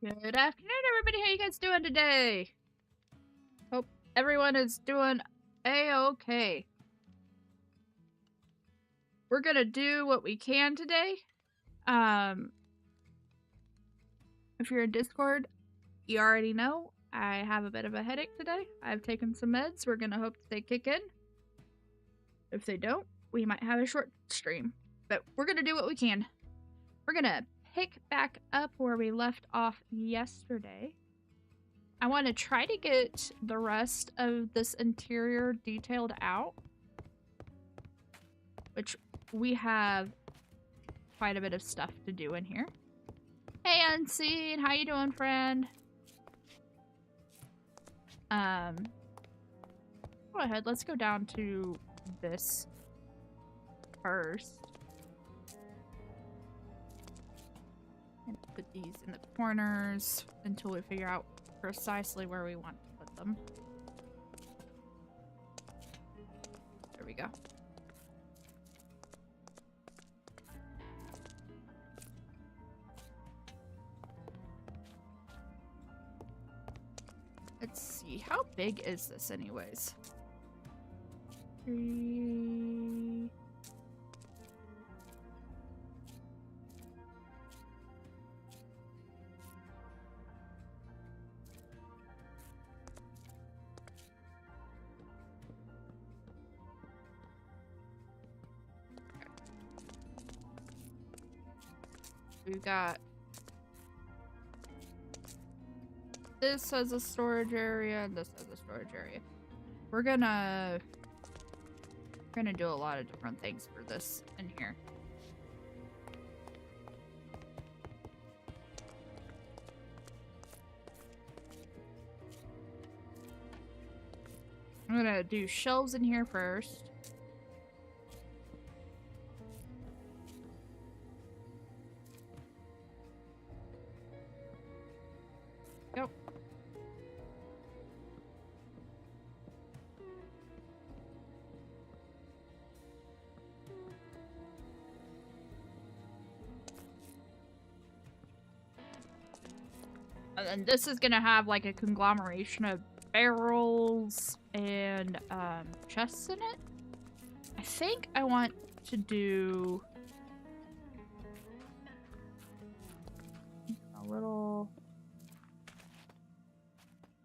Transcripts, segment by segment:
Good afternoon, everybody. How you guys doing today? Hope everyone is doing a-okay. We're gonna do what we can today. If you're in Discord, you already know I have a bit of a headache today. I've taken some meds. We're gonna hope that they kick in. If they don't, we might have a short stream. But we're gonna do what we can. We're gonna pick back up where we left off yesterday. I want to try to get the rest of this interior detailed out, which we have quite a bit of stuff to do in here. Hey Unseen, how you doing, friend? Go ahead, let's go down to this first. And put these in the corners until we figure out precisely where we want to put them. There we go. Let's see, how big is this anyways? 3... We've got this as a storage area and this as a storage area. We're gonna do a lot of different things for this in here. I'm gonna do shelves in here first. And this is gonna have like a conglomeration of barrels and chests in it. I think I want to do a little...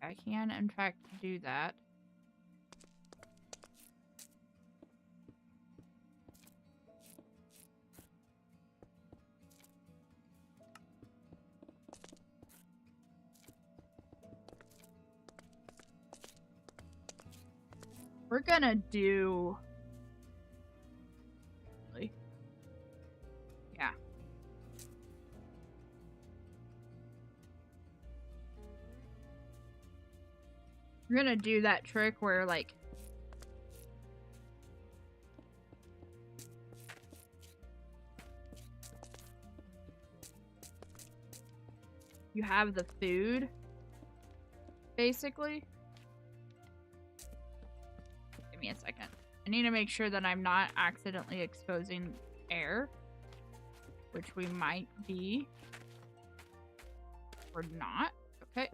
I can, in fact, do that. We're gonna do... Yeah. We're gonna do that trick where, like... you have the food, basically. Give me a second. I need to make sure that I'm not accidentally exposing air, which we might be. Or not. Okay.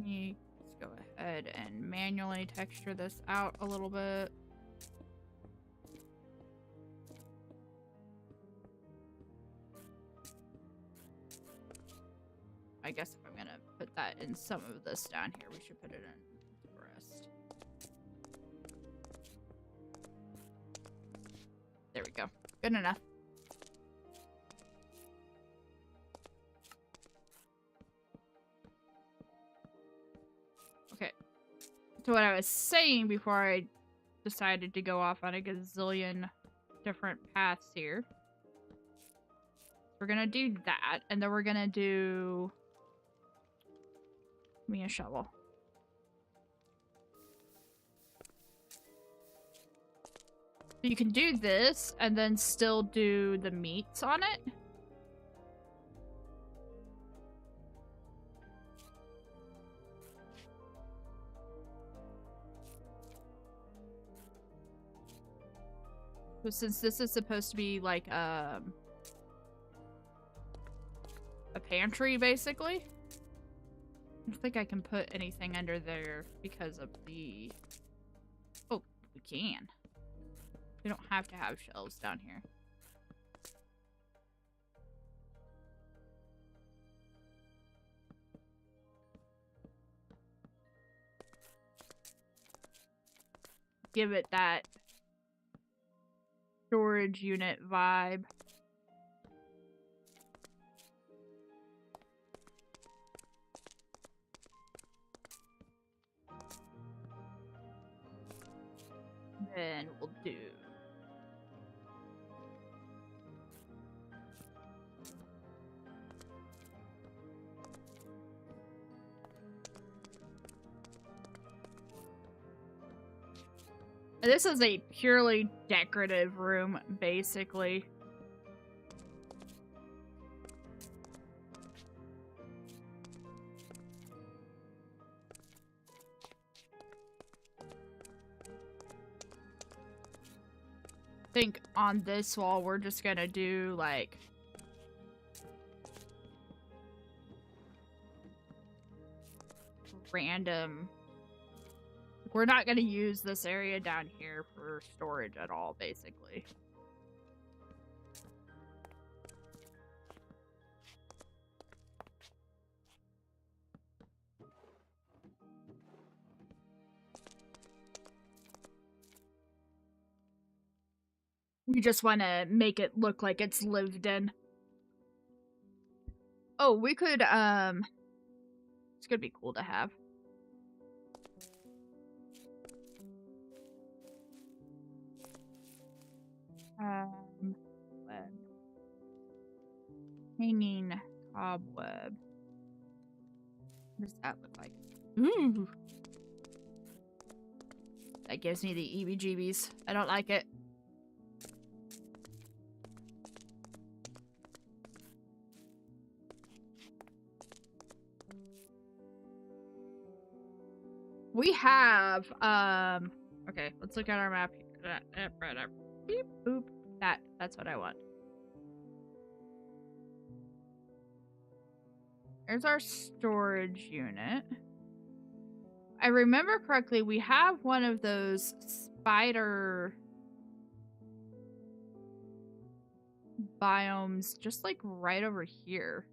Let's go ahead and manually texture this out a little bit. I guess if I'm gonna put that in some of this down here, we should put it in the rest. There we go. Good enough. Okay. So what I was saying before I decided to go off on a gazillion different paths here. We're gonna do that, and then we're gonna do... Give me a shovel. You can do this, and then still do the meats on it. So since this is supposed to be like a pantry, basically. I don't think I can put anything under there because of the... Oh, we can. We don't have to have shelves down here. Give it that storage unit vibe. Then we'll do... This is a purely decorative room, basically. I think on this wall, we're just gonna do, like... random... We're not gonna use this area down here for storage at all, basically. We just want to make it look like it's lived in. Oh, we could, it's gonna be cool to have. Web. Hanging cobweb. What does that look like? Ooh! That gives me the EBGBs. I don't like it. We have, okay, let's look at our map. Beep, boop. That's what I want. There's our storage unit. I remember correctly, we have one of those spider biomes just like right over here.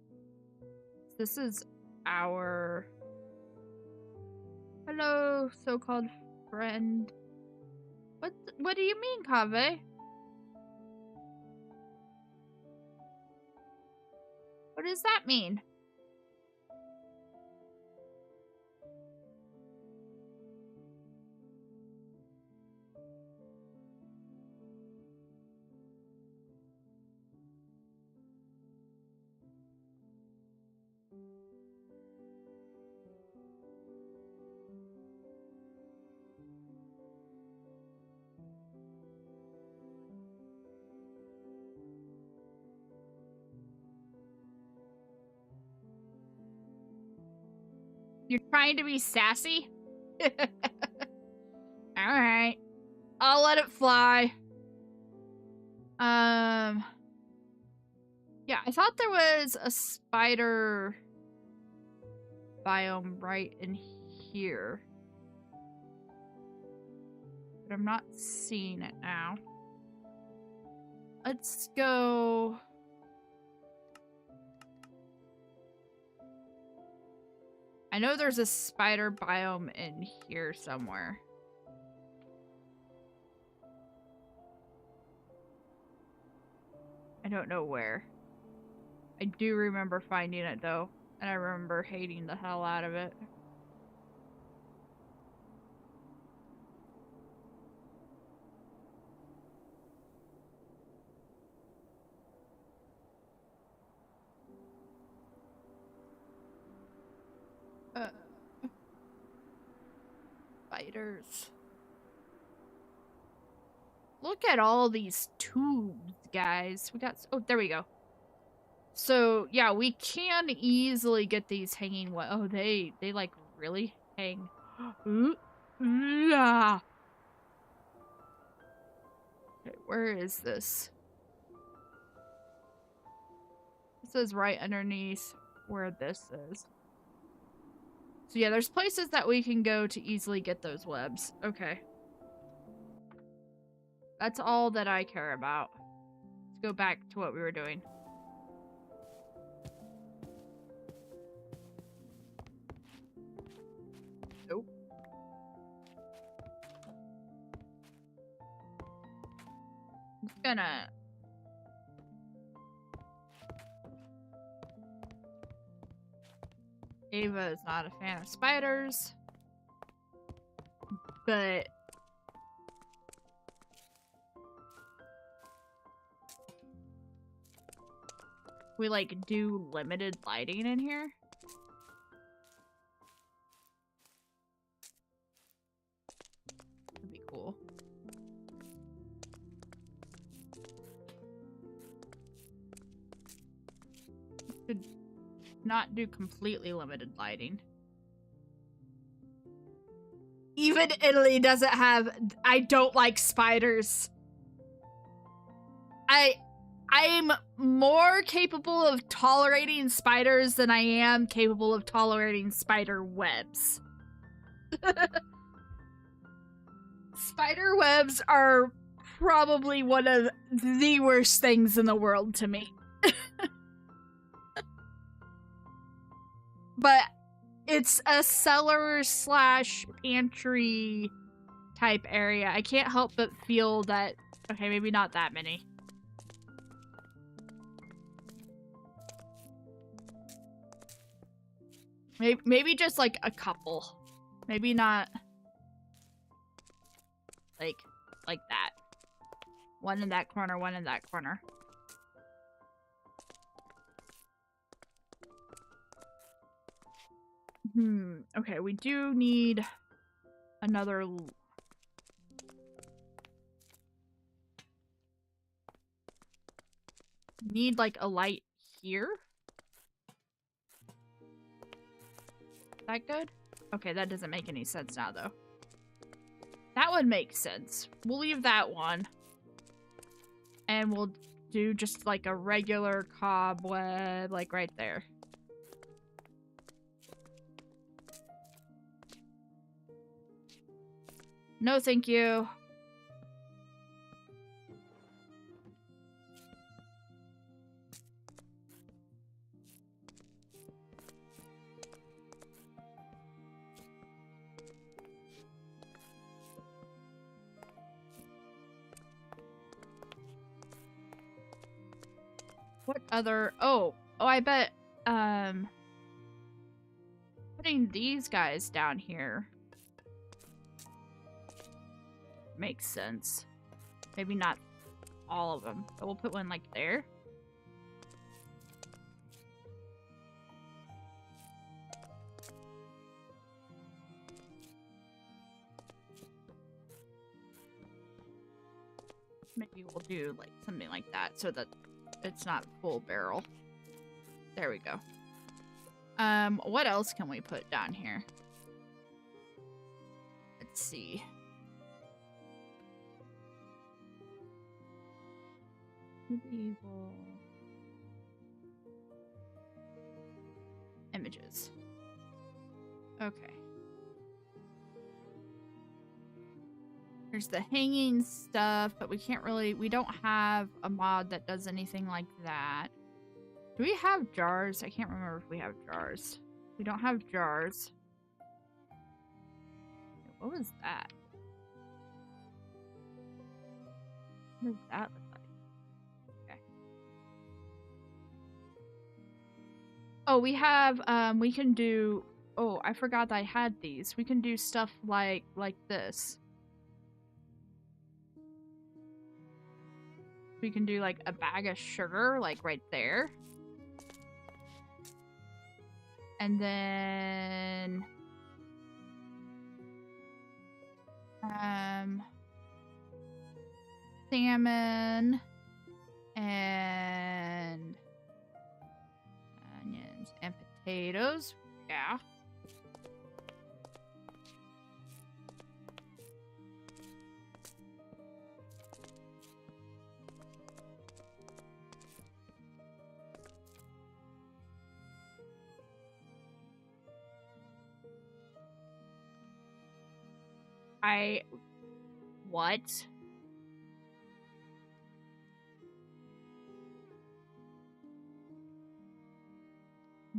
This is our... Hello, so-called friend. What do you mean, Kaveh? What does that mean? You're trying to be sassy? Alright. I'll let it fly. Yeah, I thought there was a spider biome right in here. But I'm not seeing it now. Let's go... I know there's a spider biome in here somewhere. I don't know where. I do remember finding it though, and I remember hating the hell out of it. Spiders. Look at all these tubes, guys. We got... Oh, there we go. So, yeah, we can easily get these hanging... Oh, they like, really hang. Okay, where is this? This is right underneath where this is. So, yeah, there's places that we can go to easily get those webs. Okay. That's all that I care about. Let's go back to what we were doing. Nope. I'm just gonna... Ava is not a fan of spiders. But... we, like, do limited lighting in here. That'd be cool. Could not do completely limited lighting. Even Italy doesn't have... I don't like spiders. I'm more capable of tolerating spiders than I am capable of tolerating spider webs. Spider webs are probably one of the worst things in the world to me. But it's a cellar slash pantry type area. I can't help but feel that... Okay, maybe not that many. Maybe just like a couple. Maybe not like that. One in that corner, one in that corner. Okay, we do need another... Need like a light here? Is that good? Okay, that doesn't make any sense now, though. That would make sense. We'll leave that one. And we'll do just like a regular cobweb, like right there. No, thank you. What other... Oh, I bet, putting these guys down here makes sense. Maybe not all of them, but we'll put one like there. Maybe we'll do like something like that so that it's not full barrel. There we go. What else can we put down here? Let's see. Medieval images. Okay. There's the hanging stuff, but we can't really... We don't have a mod that does anything like that. Do we have jars? I can't remember if we have jars. We don't have jars. What was that? What does that look like? Okay. Oh, we have, we can do... Oh, I forgot that I had these. We can do stuff like this. We can do like a bag of sugar, like right there. And then... salmon and onions and potatoes. Yeah. What?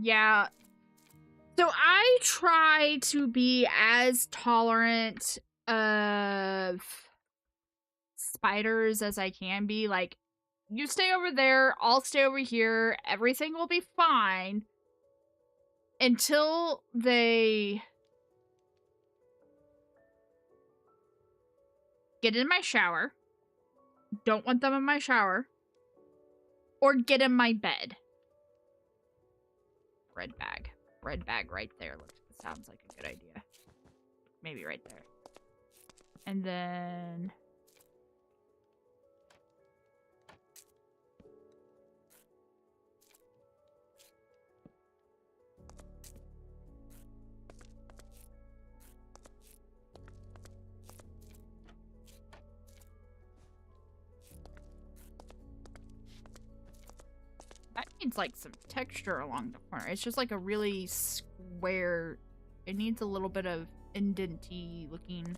Yeah. So I try to be as tolerant of spiders as I can be. Like, you stay over there, I'll stay over here, everything will be fine. Until they get in my shower. Don't want them in my shower. Or get in my bed. Red bag. Red bag right there. Sounds like a good idea. Maybe right there. And then... that needs like some texture along the corner. It's just like a really square... It needs a little bit of indenty looking...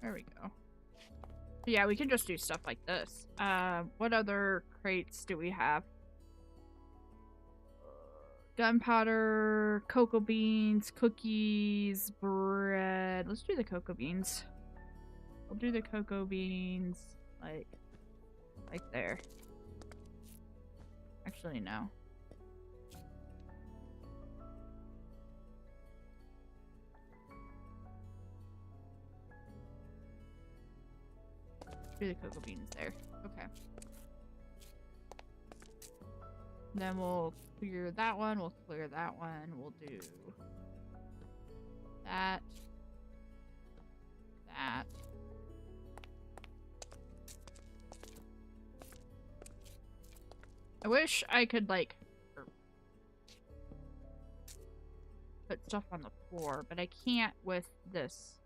There we go. Yeah, we can just do stuff like this. What other crates do we have? Gunpowder, cocoa beans, cookies, bread. Let's do the cocoa beans. We'll do the cocoa beans like there. Actually, no. Do the cocoa beans there. Okay. Then we'll clear that one. We'll clear that one. We'll do that. That. I wish I could, like, put stuff on the floor, but I can't with this.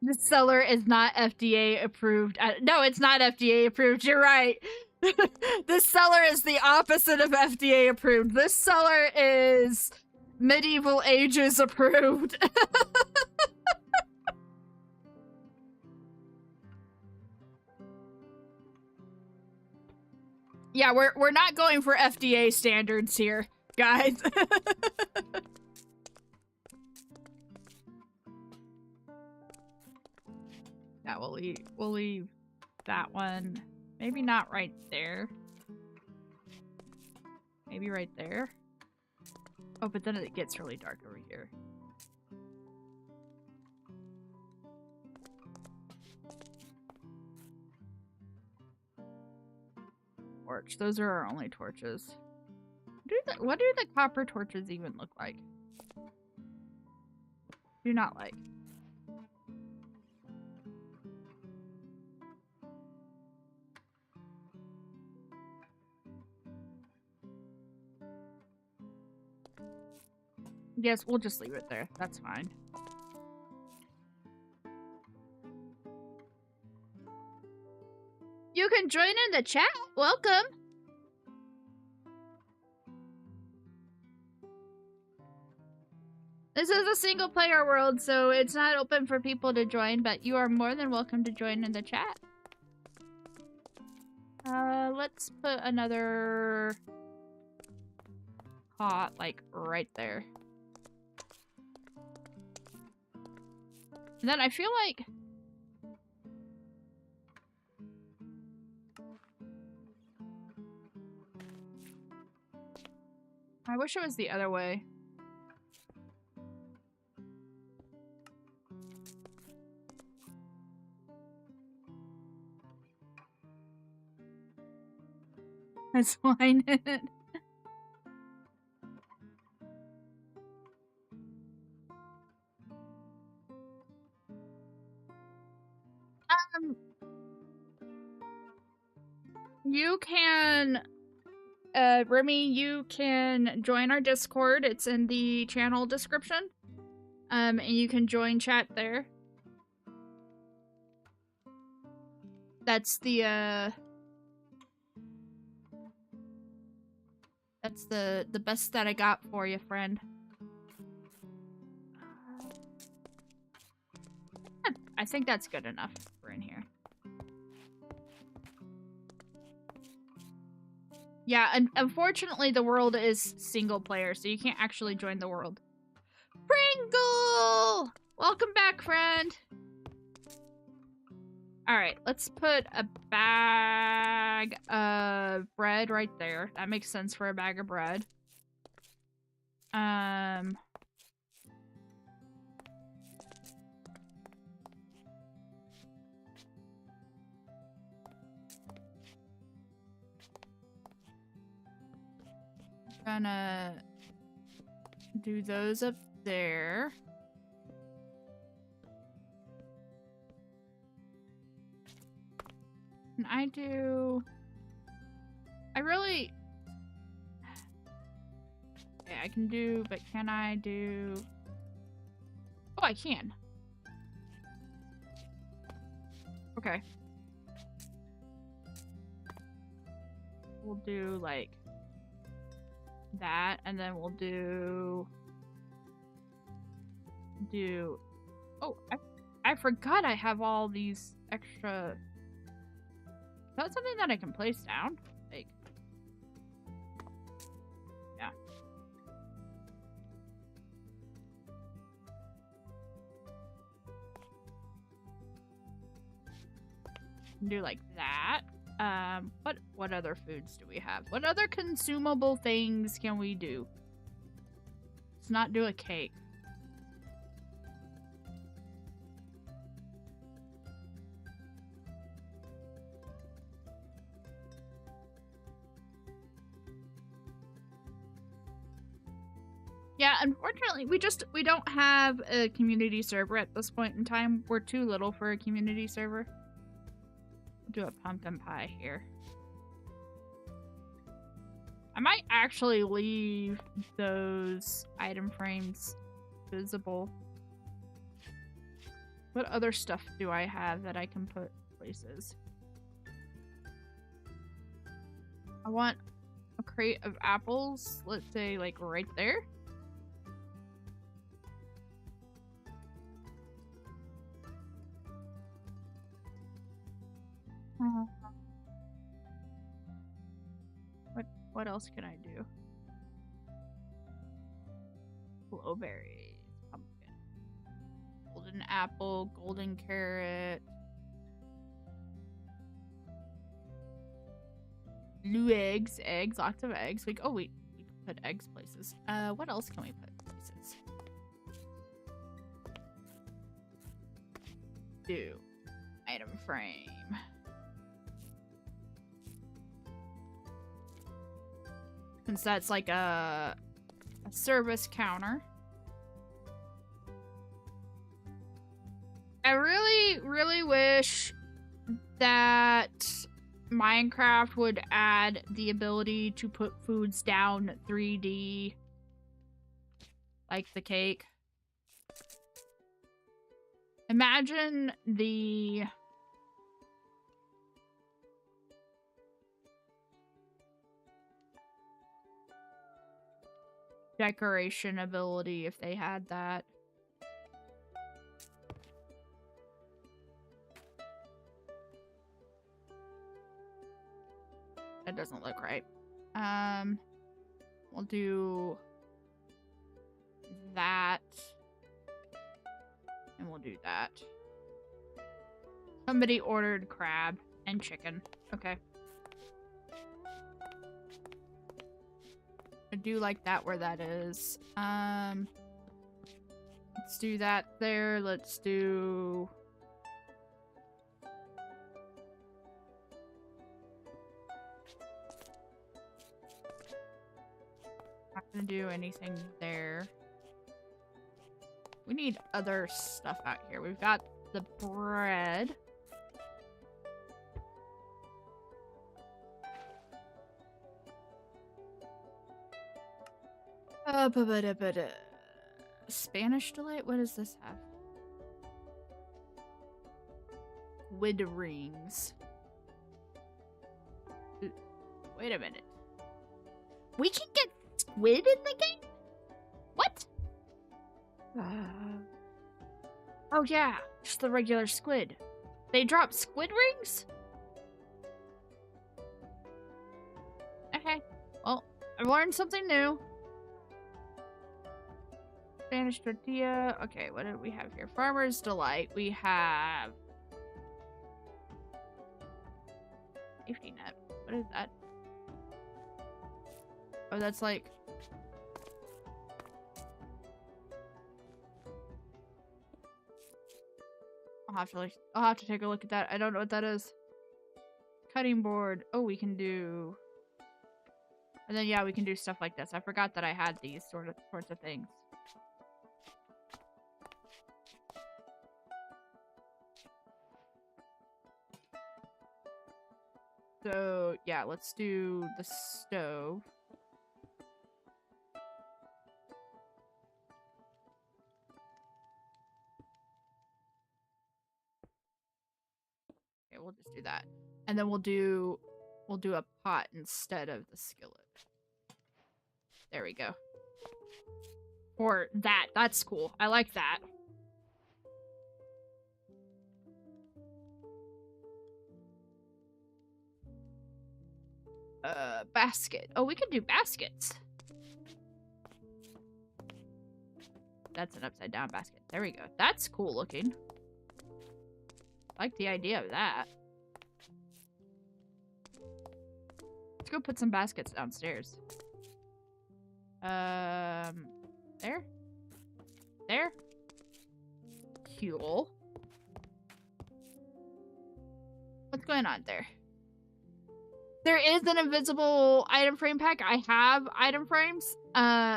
The cellar is not FDA approved. No, it's not FDA approved. You're right. This cellar is the opposite of FDA approved. This cellar is medieval ages approved. Yeah, we're not going for FDA standards here, guys. Yeah, we'll leave that one. Maybe not right there. Maybe right there. Oh, but then it gets really dark over here. Torch. Those are our only torches. What do the copper torches even look like? Do not like. Yes, we'll just leave it there. That's fine. You can join in the chat. Welcome. This is a single player world, so it's not open for people to join, but you are more than welcome to join in the chat. Let's put another cot, like, right there. And then I feel like... I wish it was the other way. That's fine. You can, Remy, you can join our Discord. It's in the channel description. And you can join chat there. That's the, that's the best that I got for you, friend. I think that's good enough for in here. Yeah, and unfortunately the world is single player, so you can't actually join the world. Pringle! Welcome back, friend! Alright, let's put a bag of bread right there. That makes sense for a bag of bread. Gonna do those up there. Can I do... I really... Yeah, I can do, but can I do... Oh, I can. Okay. We'll do, like... that, and then we'll do... Oh, I forgot I have all these extra... Is that something that I can place down? Like... Yeah. Do like that. What other foods do we have? What other consumable things can we do? Let's not do a cake. Yeah, unfortunately, we don't have a community server at this point in time. We're too little for a community server. We'll do a pumpkin pie here. I might actually leave those item frames visible. What other stuff do I have that I can put places? I want a crate of apples, let's say like right there. What else can I do? Blueberries, pumpkin, golden apple, golden carrot, blue eggs, lots of eggs. Like, oh wait, we can put eggs places. What else can we put places? Do item frame. Since that's like a service counter. I really, really wish that Minecraft would add the ability to put foods down 3D. Like the cake. Imagine the... decoration ability if they had that. That doesn't look right. We'll do that. And we'll do that. Somebody ordered crab and chicken. Okay. I do like that where that is. Let's do that there. Let's do... Not gonna do anything there. We need other stuff out here. We've got the bread. Spanish delight? What does this have? Squid rings. Wait a minute. We can get squid in the game? What? Oh yeah, just the regular squid. They drop squid rings? Okay. Well, I've learned something new. Spanish tortilla. Okay, what did we have here? Farmer's Delight. We have... safety net. What is that? Oh, that's like... I'll have to take a look at that. I don't know what that is. Cutting board. Oh, we can do... And then, yeah, we can do stuff like this. I forgot that I had these sorts of things. So, yeah, let's do the stove. Okay, we'll just do that. And then we'll do a pot instead of the skillet. There we go. Or that. That's cool. I like that. Basket. Oh, we can do baskets. That's an upside down basket. There we go. That's cool looking. I like the idea of that. Let's go put some baskets downstairs. There? There? Cool. What's going on there? There is an invisible item frame pack. I have item frames,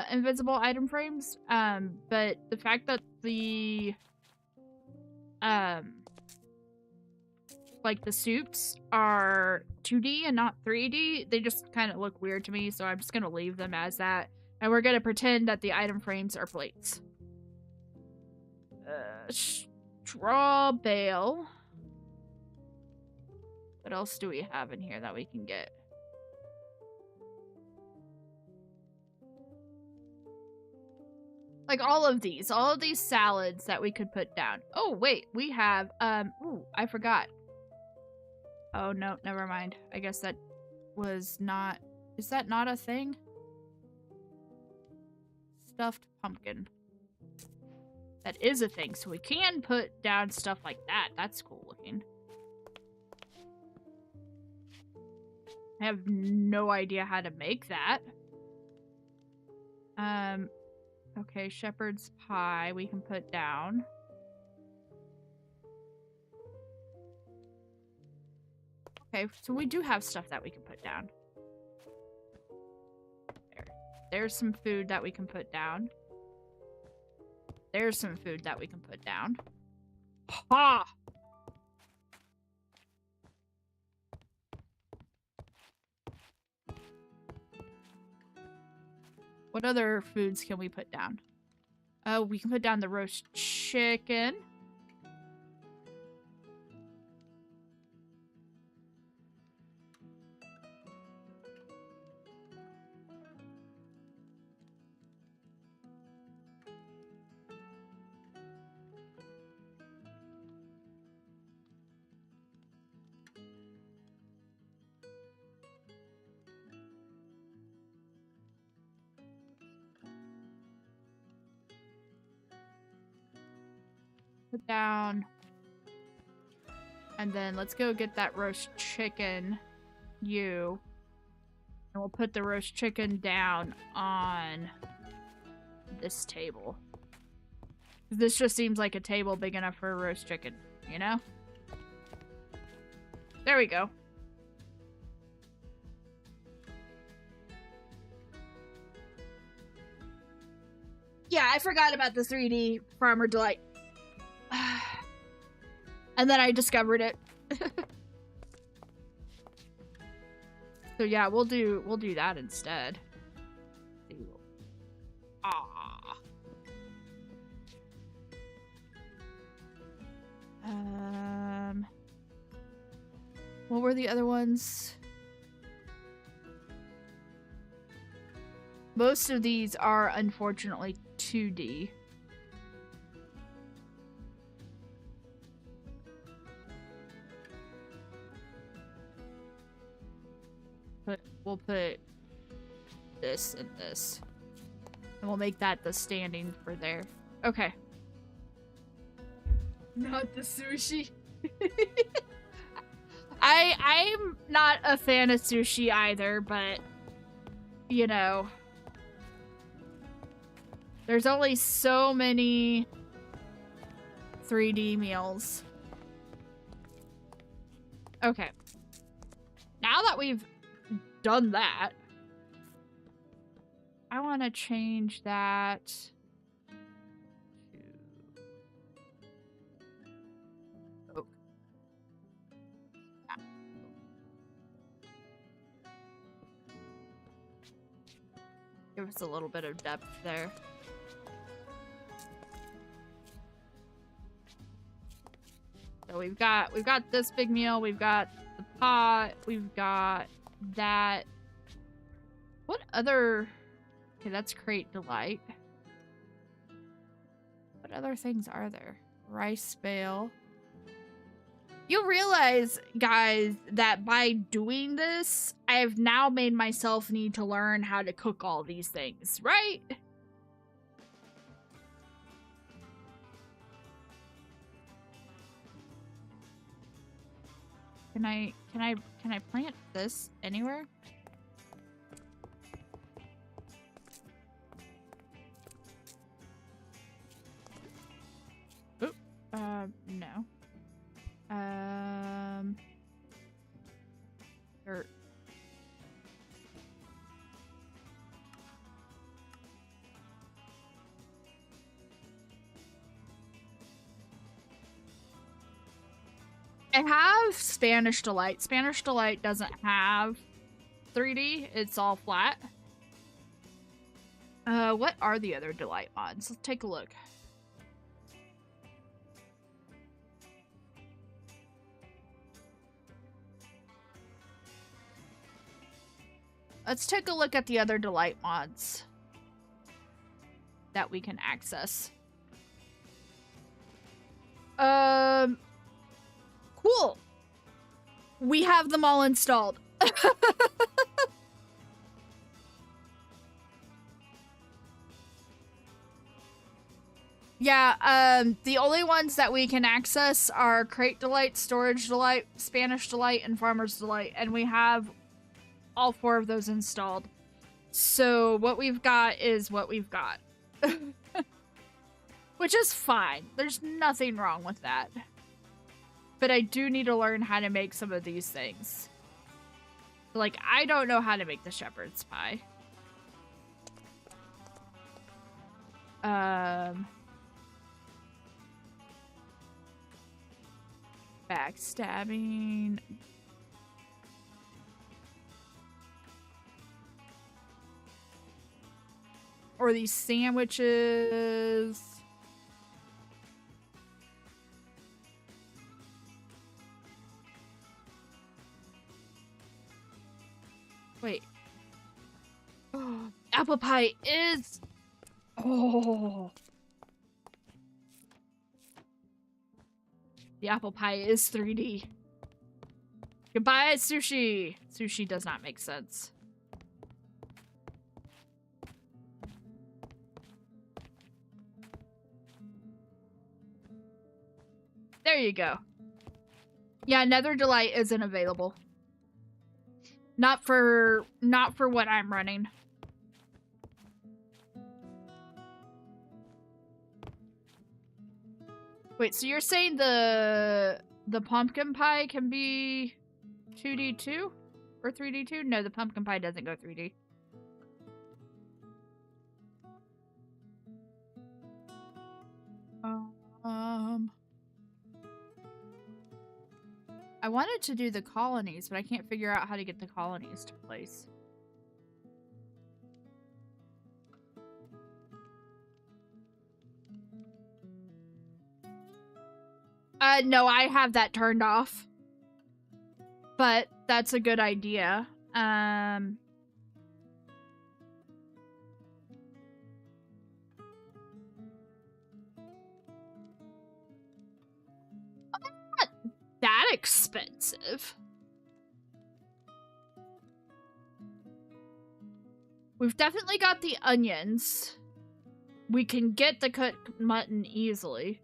invisible item frames. But the fact that the like the suits are 2D and not 3D, they just kind of look weird to me, so I'm just gonna leave them as that. And we're gonna pretend that the item frames are plates. Straw bale. What else do we have in here that we can get? Like all of these salads that we could put down. Oh, wait, we have, ooh, I forgot. Oh, no, never mind. I guess that was not, is that not a thing? Stuffed pumpkin. That is a thing, so we can put down stuff like that. That's cool looking. I have no idea how to make that. Okay, shepherd's pie we can put down. Okay, so we do have stuff that we can put down. There's some food that we can put down. There's some food that we can put down. Ha! What other foods can we put down? Oh, we can put down the roast chicken. Put down. And then let's go get that roast chicken. And we'll put the roast chicken down on this table. This just seems like a table big enough for a roast chicken, you know? There we go. Yeah, I forgot about the 3D Farmer Delight. And then I discovered it. So yeah, we'll do that instead. Ah. What were the other ones? Most of these are unfortunately 2D. But we'll put this and this. And we'll make that the standing for there. Okay. Not the sushi. I'm not a fan of sushi either, but you know, there's only so many 3D meals. Okay. Now that we've done that, I want to change that to... Oh. Ah. Give us a little bit of depth there. So we've got this big meal, we've got the pot, we've got that. What other... Okay, that's Crate Delight. What other things are there? Rice bale. You'll realize, guys, that by doing this, I have now made myself need to learn how to cook all these things, right? Can I plant this anywhere? Oop. No. Dirt. I have Spanish Delight. Spanish Delight doesn't have 3D. It's all flat. What are the other Delight mods? Let's take a look. Let's take a look at the other Delight mods that we can access. Cool. We have them all installed. Yeah, the only ones that we can access are Crate Delight, Storage Delight, Spanish Delight, and Farmer's Delight, and we have all 4 of those installed. So what we've got is what we've got. Which is fine. There's nothing wrong with that. But I do need to learn how to make some of these things. Like, I don't know how to make the shepherd's pie. Backstabbing. Or these sandwiches. Wait. Oh, apple pie is... Oh. The apple pie is 3D. Goodbye, sushi. Sushi does not make sense. There you go. Yeah, Nether Delight isn't available. Not for what I'm running. Wait, so you're saying the pumpkin pie can be 2D too? Or 3D too? No, the pumpkin pie doesn't go 3D. I wanted to do the colonies, but I can't figure out how to get the colonies to place. No, I have that turned off. But that's a good idea. I'm not that expensive. We've definitely got the onions. We can get the cooked mutton easily.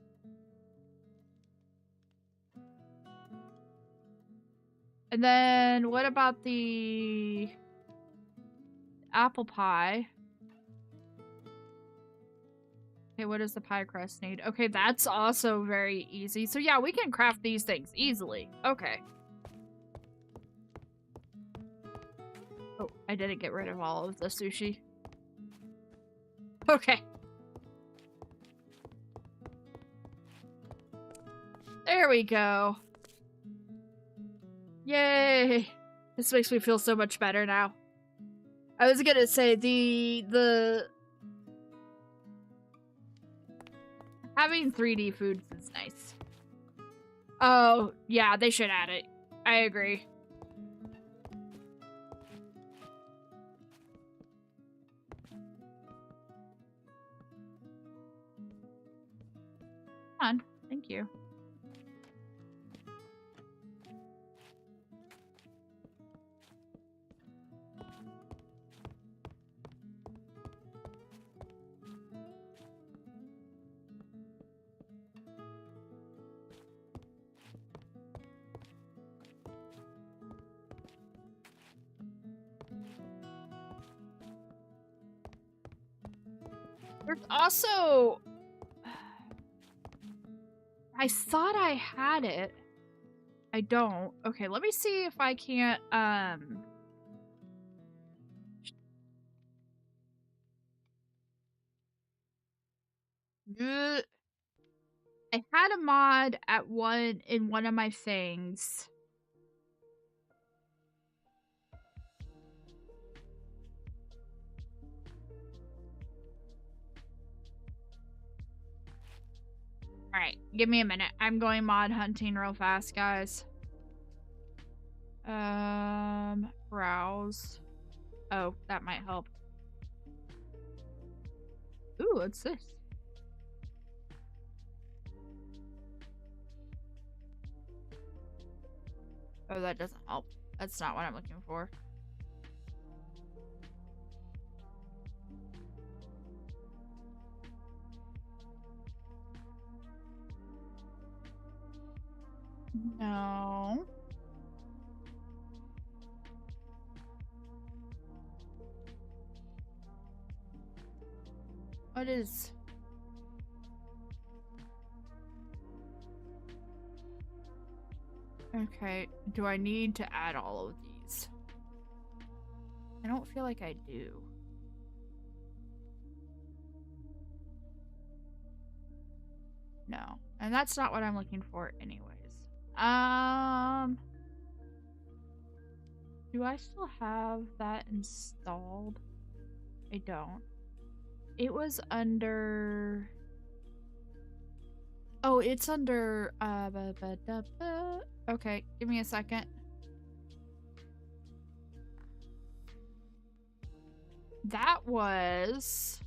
And then what about the apple pie? Okay, what does the pie crust need? Okay, that's also very easy. So yeah, we can craft these things easily. Okay. Oh, I didn't get rid of all of the sushi. Okay. There we go. Yay! This makes me feel so much better now. I was gonna say, the having 3D foods is nice. Oh, yeah, they should add it. I agree. Come on, thank you. There's also... I thought I had it. I don't. Okay, let me see if I can't, I had a mod at in one of my things. Alright, give me a minute. I'm going mod hunting real fast, guys. Browse. Oh, that might help. Ooh, what's this? Oh, that doesn't help. That's not what I'm looking for. No. What is... Okay, do I need to add all of these? I don't feel like I do. No. And that's not what I'm looking for anyways. Do I still have that installed? I don't. It was under... Oh, it's under... Okay, give me a second. That was...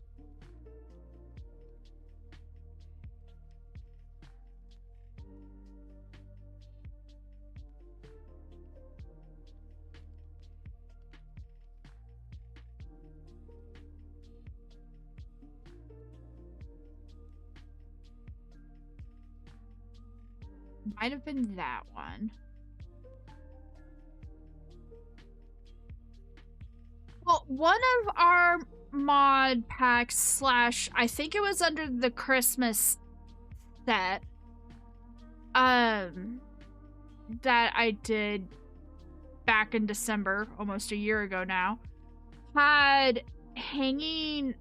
Might have been that one. Well, one of our mod packs slash, I think it was under the Christmas set, that I did back in December, almost a year ago now, had hanging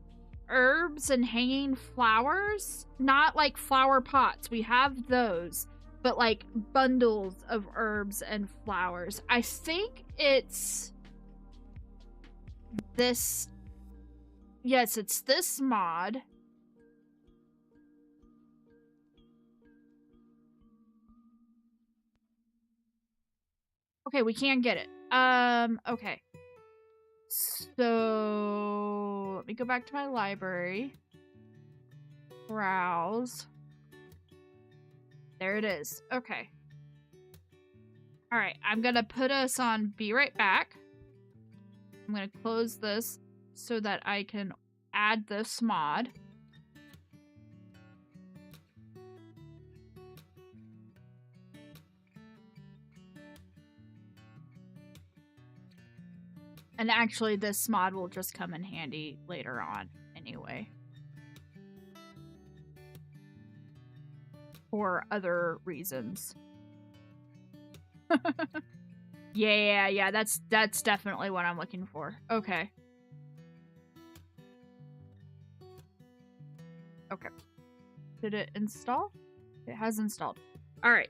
herbs and hanging flowers. Not like flower pots. We have those. But like bundles of herbs and flowers. I think it's this. Yes, it's this mod. Okay, we can get it. Okay. So let me go back to my library. Browse. There it is. Okay. Alright, I'm gonna put us on Be Right Back. I'm gonna close this so that I can add this mod. And actually, this mod will just come in handy later on anyway. For other reasons. Yeah, that's definitely what I'm looking for. Okay. Okay. Did it install? It has installed. Alright.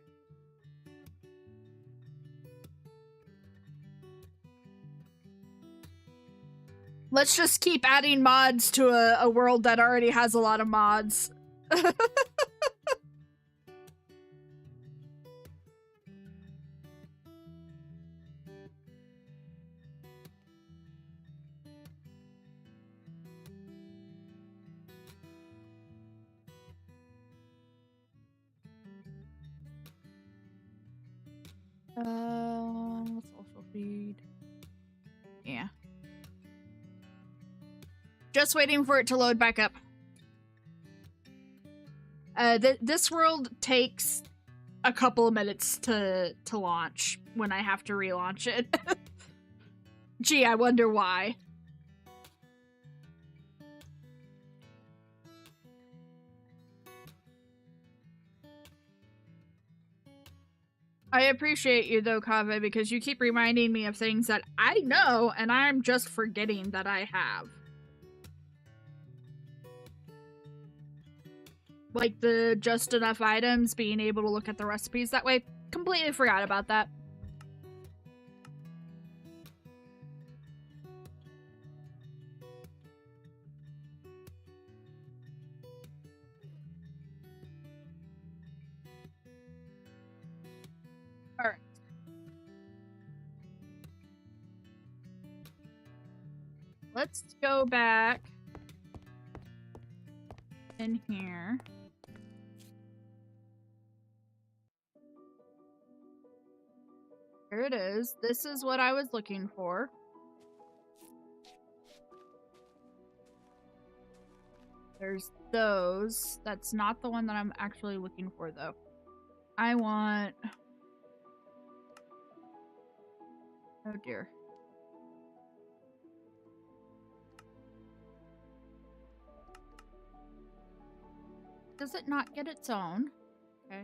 Let's just keep adding mods to a world that already has a lot of mods. Social feed. Yeah. Just waiting for it to load back up. This world takes a couple of minutes to launch when I have to relaunch it. Gee, I wonder why. I appreciate you though, Kaveh, because you keep reminding me of things that I know and I'm just forgetting that I have. like the just enough items, being able to look at the recipes that way. Completely forgot about that. Alright. Let's go back in here. Here it is. This is what I was looking for. There's those. That's not the one that I'm actually looking for, though. I want... Oh, dear. Does it not get its own? Okay.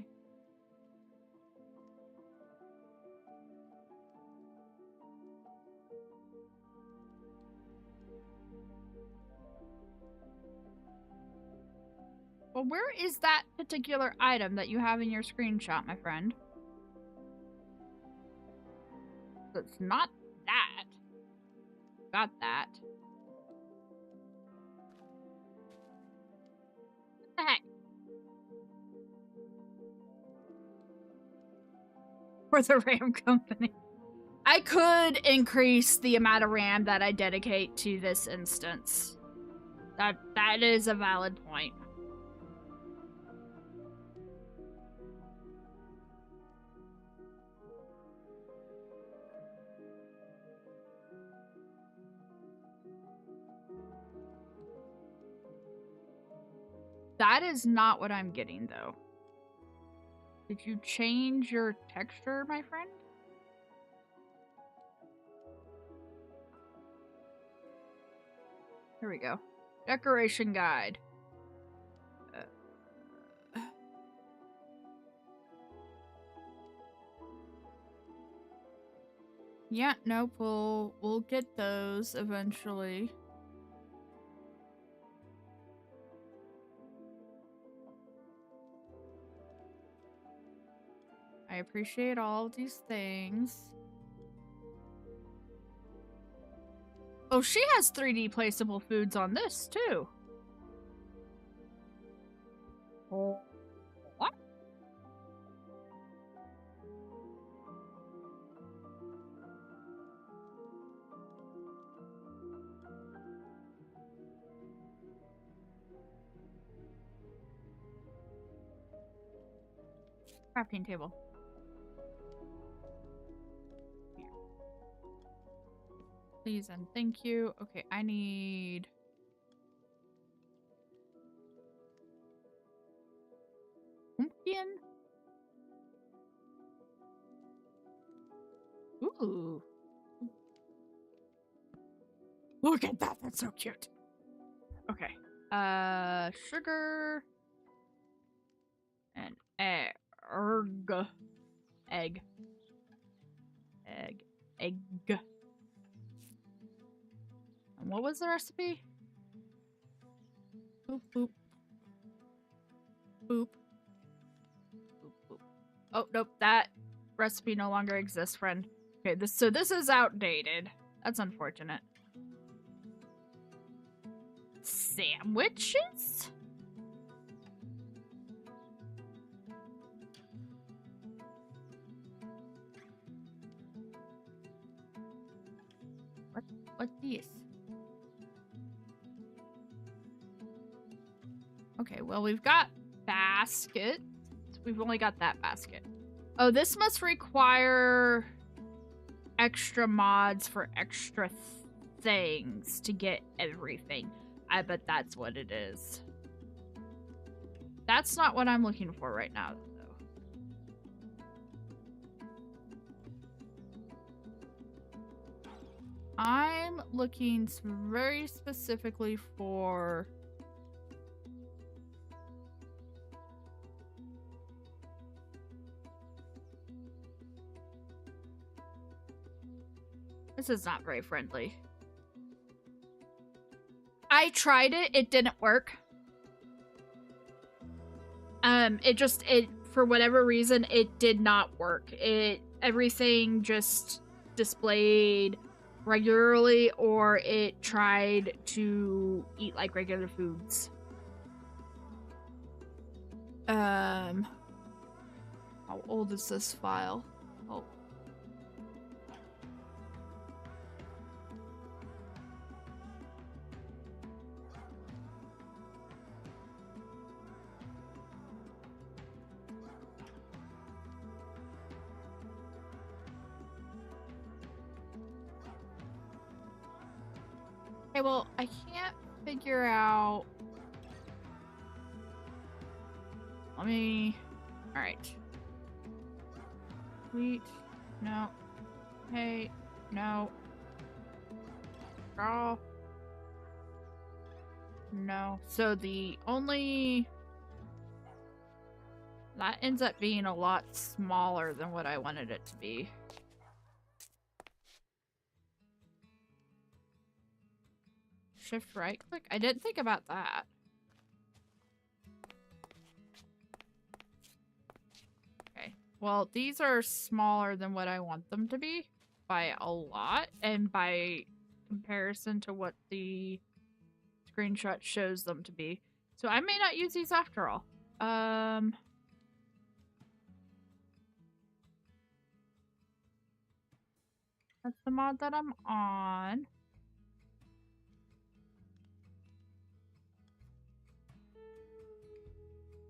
Well, where is that particular item that you have in your screenshot, my friend? It's not that. Got that. What the heck? For the RAM company. I could increase the amount of RAM that I dedicate to this instance. That is a valid point. That is not what I'm getting, though. Did you change your texture, my friend? Here we go. Decoration guide. Yeah, nope, we'll get those eventually. I appreciate all of these things. Oh, she has 3D placeable foods on this, too. Oh. What? Crafting table. Here. Please and thank you. Okay, I need... pumpkin? Ooh. Look at that. That's so cute. Okay. Sugar. And egg. Egg. And what was the recipe? Boop, boop. Boop. Boop, boop. Oh, nope. That recipe no longer exists, friend. Okay, so this is outdated. That's unfortunate. Sandwiches? What's this? Okay, well, we've got basket. We've only got that basket. Oh, this must require extra mods for extra things to get everything. I bet that's what it is. That's not what I'm looking for right now, though. I'm looking very specifically for... This is not very friendly. I tried it. It didn't work. It for whatever reason, it did not work. Everything just displayed regularly, or it tried to eat like regular foods. How old is this file? Oh. Okay, well, I can't figure out. Let me. Alright. Wheat. No. Hey. No. Draw. No. So the only. That ends up being a lot smaller than what I wanted it to be. Shift right click? I didn't think about that. Okay. Well, these are smaller than what I want them to be by a lot, and by comparison to what the screenshot shows them to be. So I may not use these after all. That's the mod that I'm on.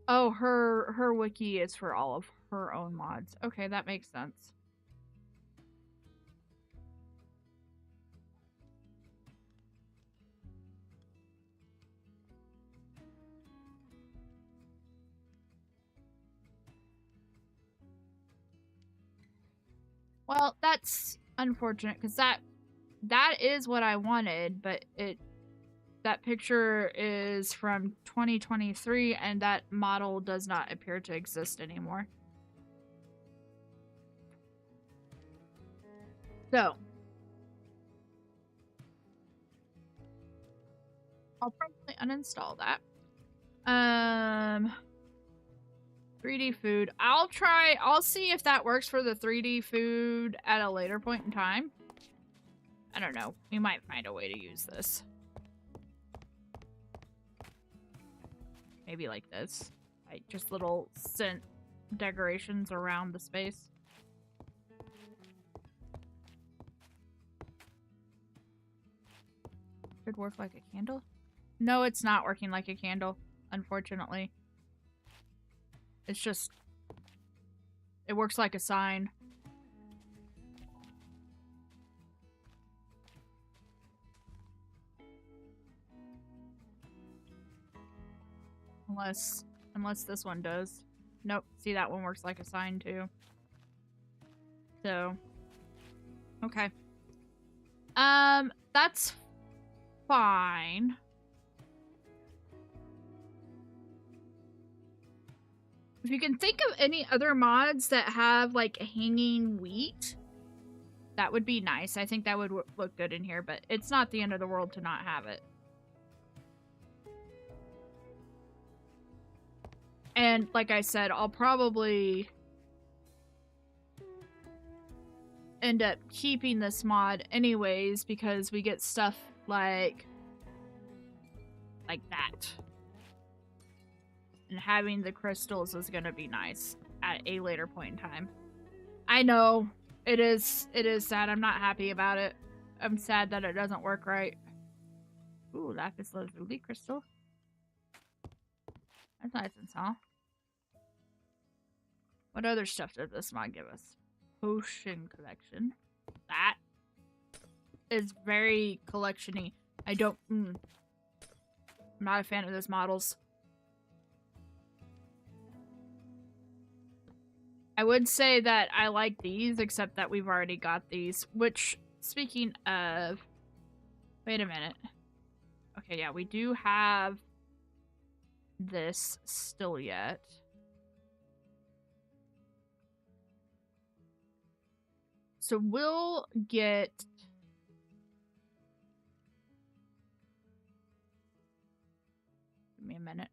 Oh, her wiki is for all of her own mods. Okay, that makes sense. Well, that's unfortunate because that is what I wanted, but that picture is from 2023 and that model does not appear to exist anymore. So I'll probably uninstall that. 3D food. I'll see if that works for the 3D food at a later point in time. I don't know. We might find a way to use this. Maybe like this. Like just little scent decorations around the space. Should work like a candle? No, it's not working like a candle, unfortunately. It's just... It works like a sign. Unless this one does. Nope. See, that one works like a sign too. So. Okay. That's fine. If you can think of any other mods that have like hanging wheat, that would be nice. I think that would look good in here, but it's not the end of the world to not have it. And like I said, I'll probably end up keeping this mod anyways because we get stuff like that. And having the crystals is going to be nice at a later point in time. I know. It is sad. I'm not happy about it. I'm sad that it doesn't work right. Ooh, lapis lazuli crystal. That's nice and small. What other stuff does this mod give us? Potion collection. That is very collection-y. I'm not a fan of those models. I would say that I like these, except that we've already got these. Which, speaking of... Wait a minute. Okay, yeah, we do have this still yet. So we'll get... Give me a minute.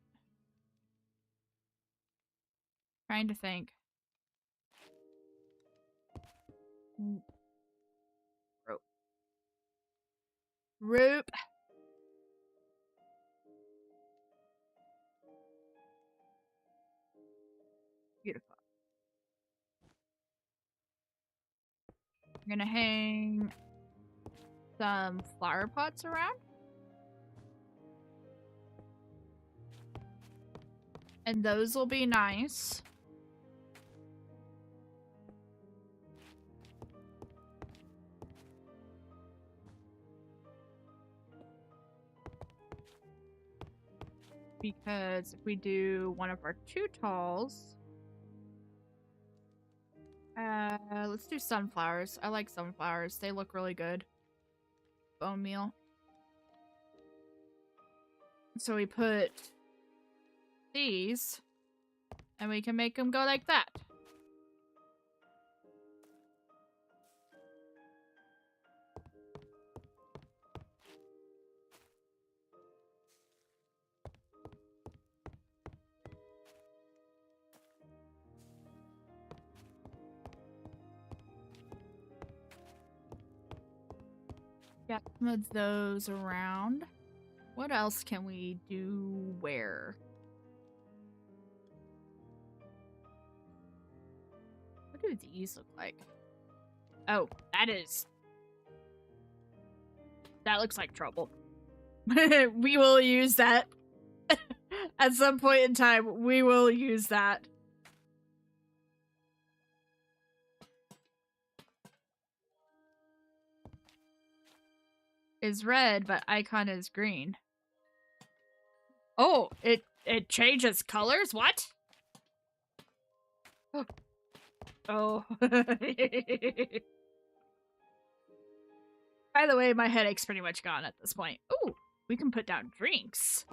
Trying to think. Rope. Rope. Beautiful. I'm gonna hang some flower pots around. And those will be nice. Because if we do one of our two talls, let's do sunflowers. I like sunflowers. They look really good. Bone meal. So we put these, and we can make them go like that. Yeah, move those around. What else can we do where? What do these look like? Oh, that looks like trouble. We will use that. At some point in time, we will use that. Is red, but icon is green. Oh, it changes colors? What? Oh. By the way, my headache's pretty much gone at this point. Ooh, we can put down drinks.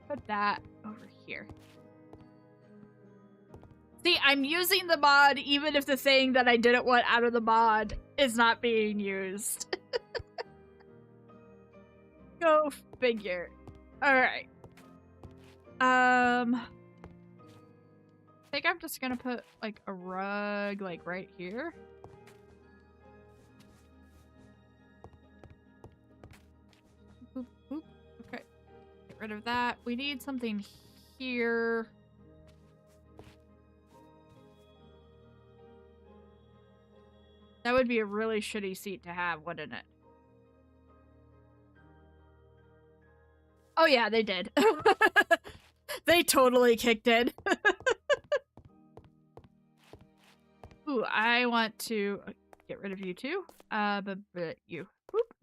Put that over here. See, I'm using the mod even if the thing that I didn't want out of the mod is not being used. Go figure. Alright. I think I'm just gonna put, like, a rug, like, right here. Boop, boop. Okay. Get rid of that. We need something here. That would be a really shitty seat to have, wouldn't it? Oh yeah, they did. They totally kicked in. Ooh, I want to get rid of you too. But you. Whoop.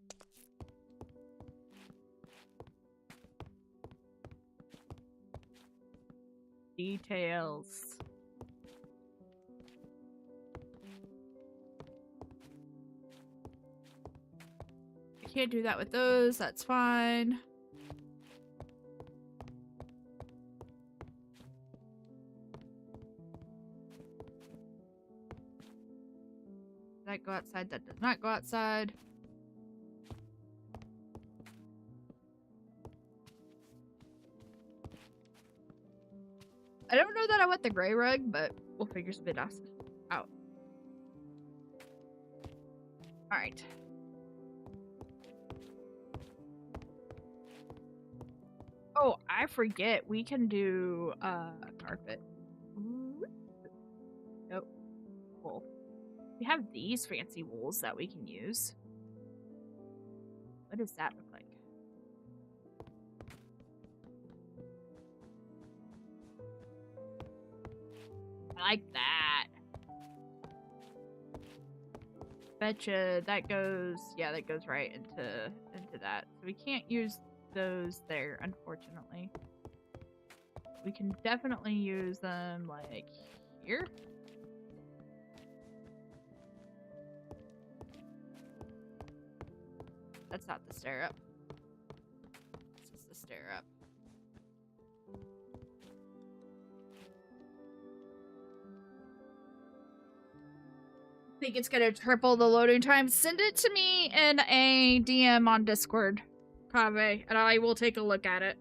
Details. I can't do that with those. That's fine. That go outside. That does not go outside. I don't know that I want the gray rug, but we'll figure something else out. Alright. Oh, I forget. We can do carpet. Nope. Wool. We have these fancy wools that we can use. What does that look like? I like that. Betcha that goes, yeah, that goes right into that. So we can't use those there, unfortunately. We can definitely use them like here. That's not the stair up. This is the stair up. think it's gonna triple the loading time. Send it to me in a DM on Discord, Kaveh, and I will take a look at it.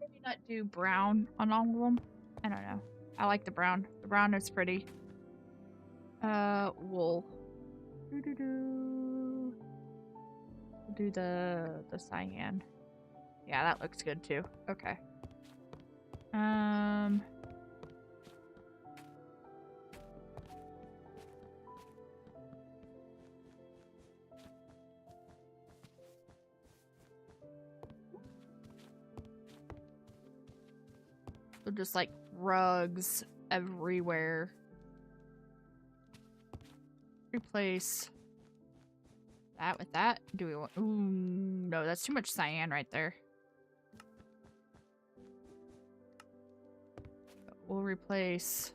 Maybe not do brown on all of them. I don't know. I like the brown. The brown is pretty. Wool. We'll do the cyan. Yeah, that looks good too. Okay. So just like rugs everywhere. Replace that with that. Do we want? Ooh, no, that's too much cyan right there. We'll replace.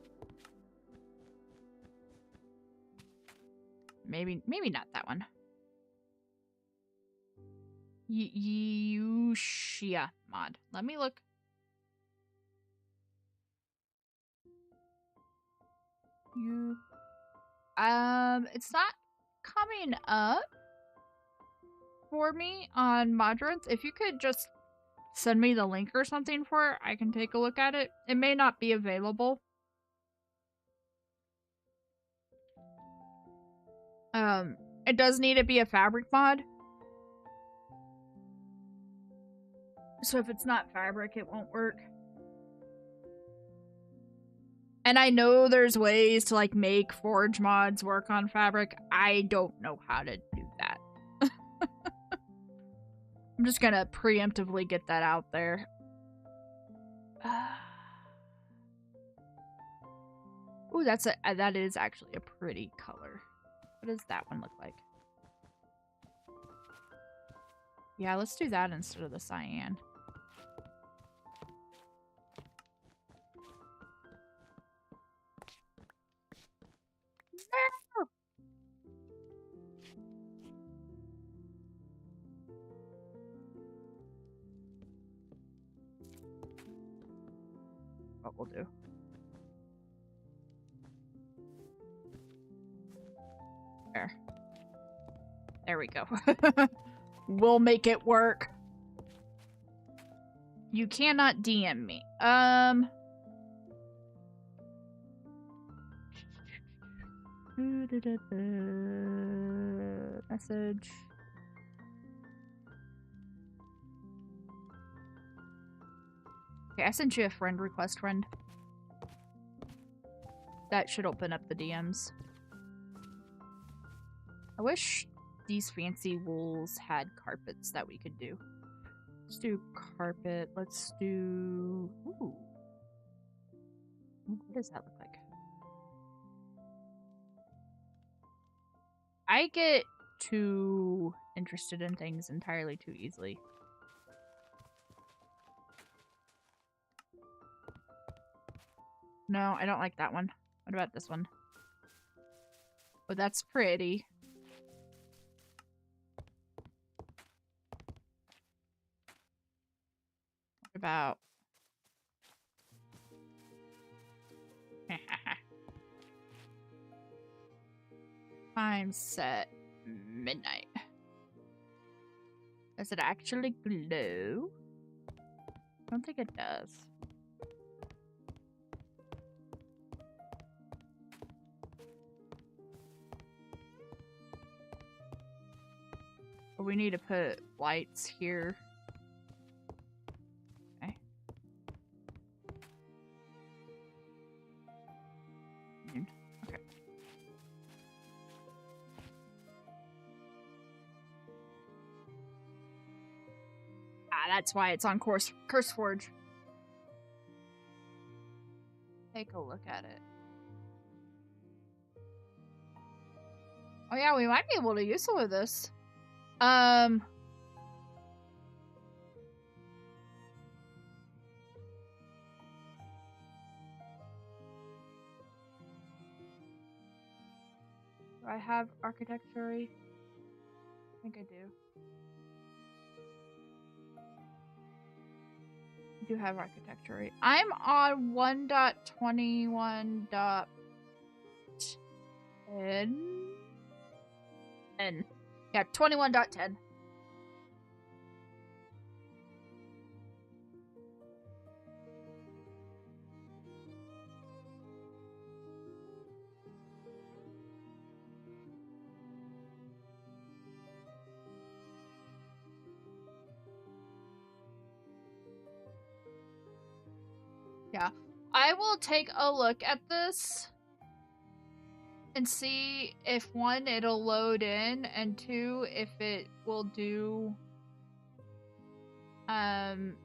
Maybe not that one. Yushia mod. Let me look. It's not coming up for me on Modrons. If you could just send me the link or something for it, I can take a look at it. It may not be available. It does need to be a fabric mod. So if it's not fabric, it won't work. And I know there's ways to like make forge mods work on fabric. I don't know how to do that. I'm just gonna preemptively get that out there. Ooh, that is actually a pretty color. What does that one look like? Yeah, let's do that instead of the cyan. What we'll do. There we go. We'll make it work. You cannot DM me. Message. Okay, I sent you a friend request, friend. That should open up the DMs. I wish these fancy wools had carpets that we could do. Let's do carpet. Let's do... Ooh. What does that look like? I get too interested in things entirely too easily. No, I don't like that one. What about this one? Oh, that's pretty. What about... Time set midnight. Does it actually glow? I don't think it does. But we need to put lights here. Okay. Okay. That's why it's on CurseForge. Take a look at it. Oh yeah, we might be able to use some of this. Do I have architecture? I think I do. I do have architecture. I'm on 1.21.10. Yeah, 21.10. Yeah, I will take a look at this and see if one, it'll load in, and two, if it will do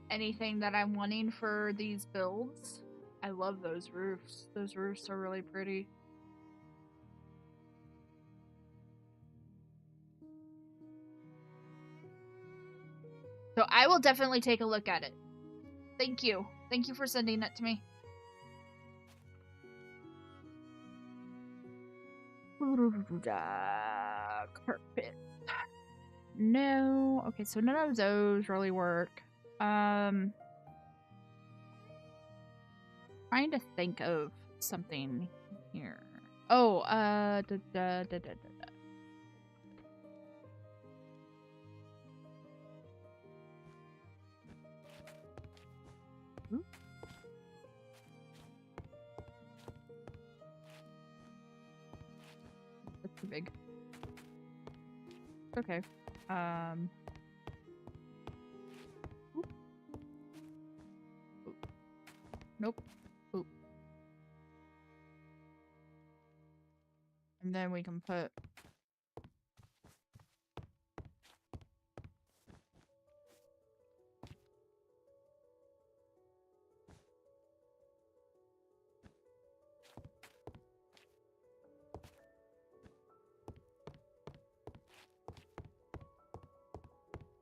anything that I'm wanting for these builds. I love those roofs. Those roofs are really pretty. So I will definitely take a look at it. Thank you. Thank you for sending it to me. Carpet. No. Okay, so none of those really work. Trying to think of something here. Oh, Ooh. That's too big. Okay. Oop. Oop. Nope. Oop. And then we can put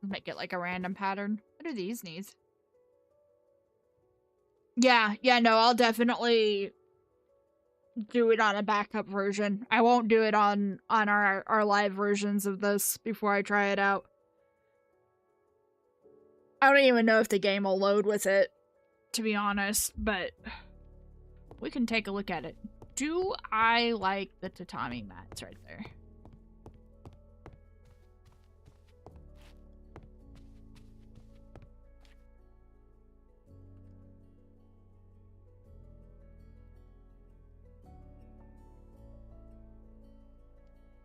make it like a random pattern. What do these need? Yeah, no, I'll definitely do it on a backup version. I won't do it on our live versions of this before I try it out. I don't even know if the game will load with it, to be honest, but we can take a look at it. Do I like the tatami mats right there?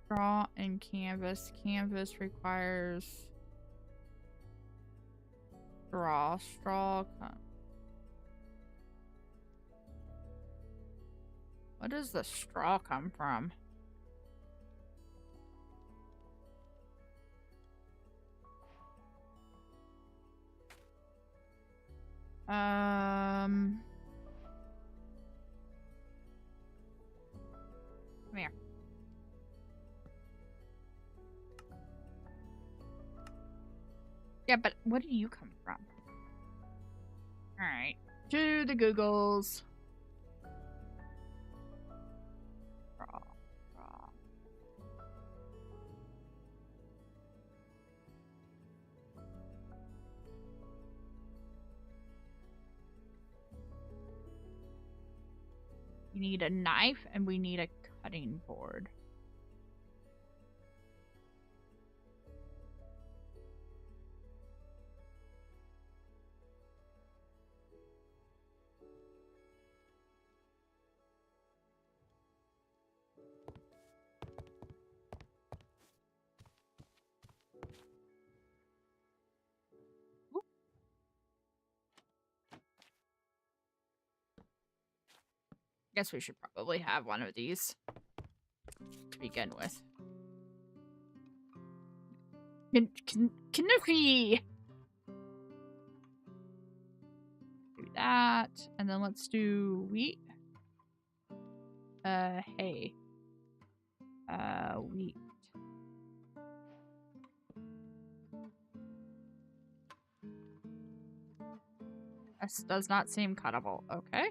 Straw and canvas. Canvas requires straw. What does the straw come from? Come here. Yeah, but what do you come from? Alright. To the Googles. Straw. We need a knife and we need a cutting board. Guess we should probably have one of these to begin with. Kanuki! Do that, and then let's do wheat. Hay. Wheat. This does not seem cuttable. Okay.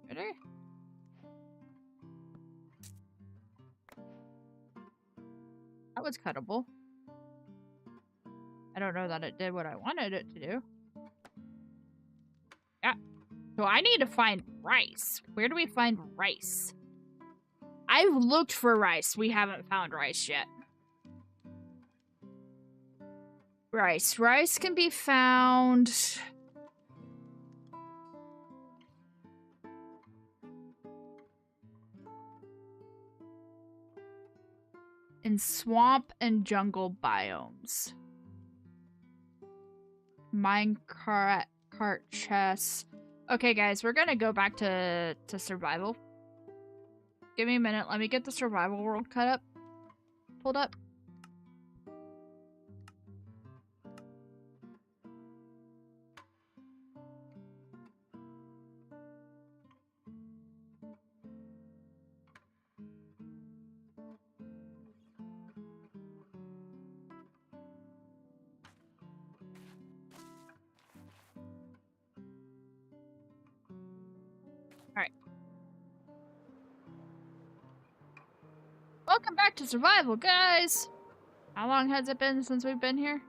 Ready? That was cuttable. I don't know that it did what I wanted it to do. Yeah. So I need to find rice. Where do we find rice? I've looked for rice. We haven't found rice yet. Rice. Rice can be found... in swamp and jungle biomes. Minecart chests. Okay, guys, we're gonna go back to survival. Give me a minute. Let me get the survival world pulled up. Welcome back to survival, guys! How long has it been since we've been here?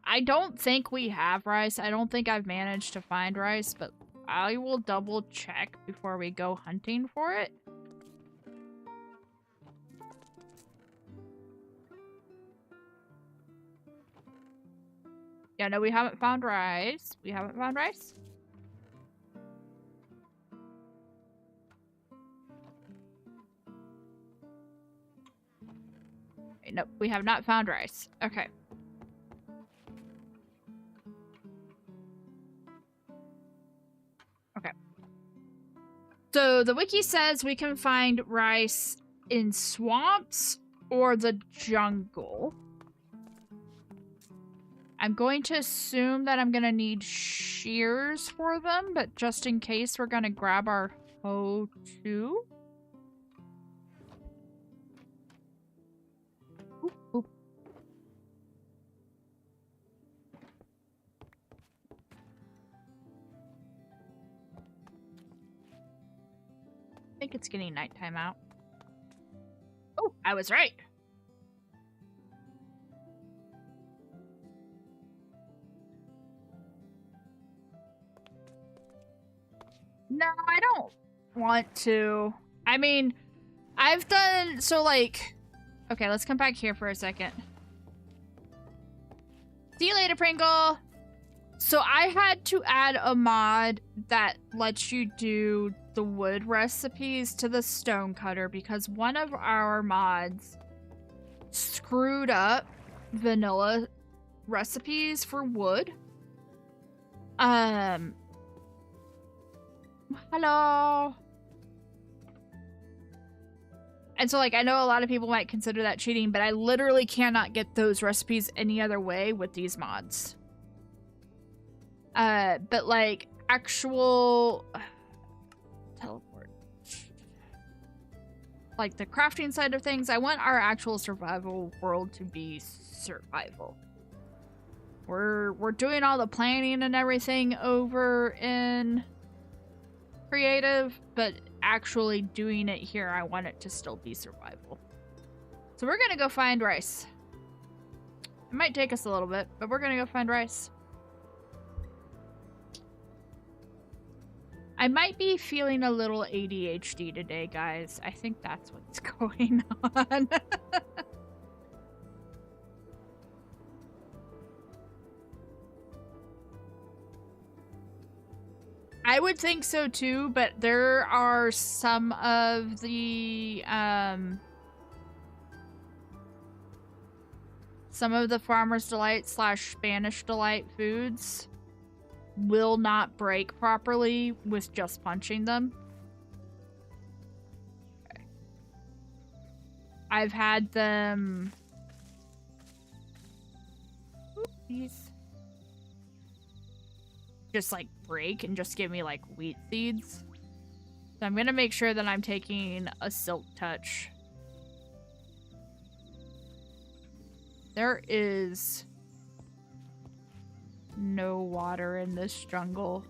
I don't think we have rice. I don't think I've managed to find rice, but I will double check before we go hunting for it. Yeah, no, we haven't found rice. We haven't found rice? Nope, we have not found rice. Okay. Okay. So the wiki says we can find rice in swamps or the jungle. I'm going to assume that I'm going to need shears for them, but just in case, we're going to grab our hoe too. I think it's getting nighttime out. Oh, I was right. No, I don't want to. I mean, I've done... So, like... Okay, let's come back here for a second. See you later, Pringle! So I had to add a mod that lets you do the wood recipes to the stone cutter because one of our mods screwed up vanilla recipes for wood. Hello. And so, like, I know a lot of people might consider that cheating, but I literally cannot get those recipes any other way with these mods. But, like, actual... teleport. Like, the crafting side of things, I want our actual survival world to be survival. We're doing all the planning and everything over in creative, but actually doing it here, I want it to still be survival. So we're gonna go find rice. It might take us a little bit, but we're gonna go find rice. I might be feeling a little ADHD today, guys. I think that's what's going on. I would think so too, but there are some of the Farmer's Delight / Spanish Delight foods will not break properly with just punching them. Okay. I've had them... Oopsies. Just like break and just give me like wheat seeds. So I'm gonna make sure that I'm taking a silk touch. There is no water in this jungle.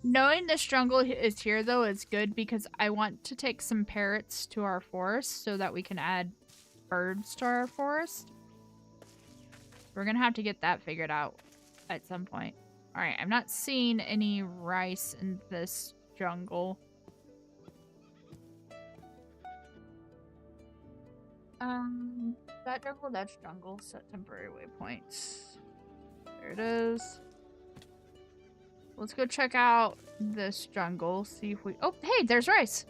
Knowing this jungle is here, though, is good because I want to take some parrots to our forest so that we can add birds to our forest. We're gonna have to get that figured out at some point. Alright, I'm not seeing any rice in this jungle. That jungle, that's jungle. Set temporary waypoints. There it is. Let's go check out this jungle, see if we... Oh, hey, there's rice!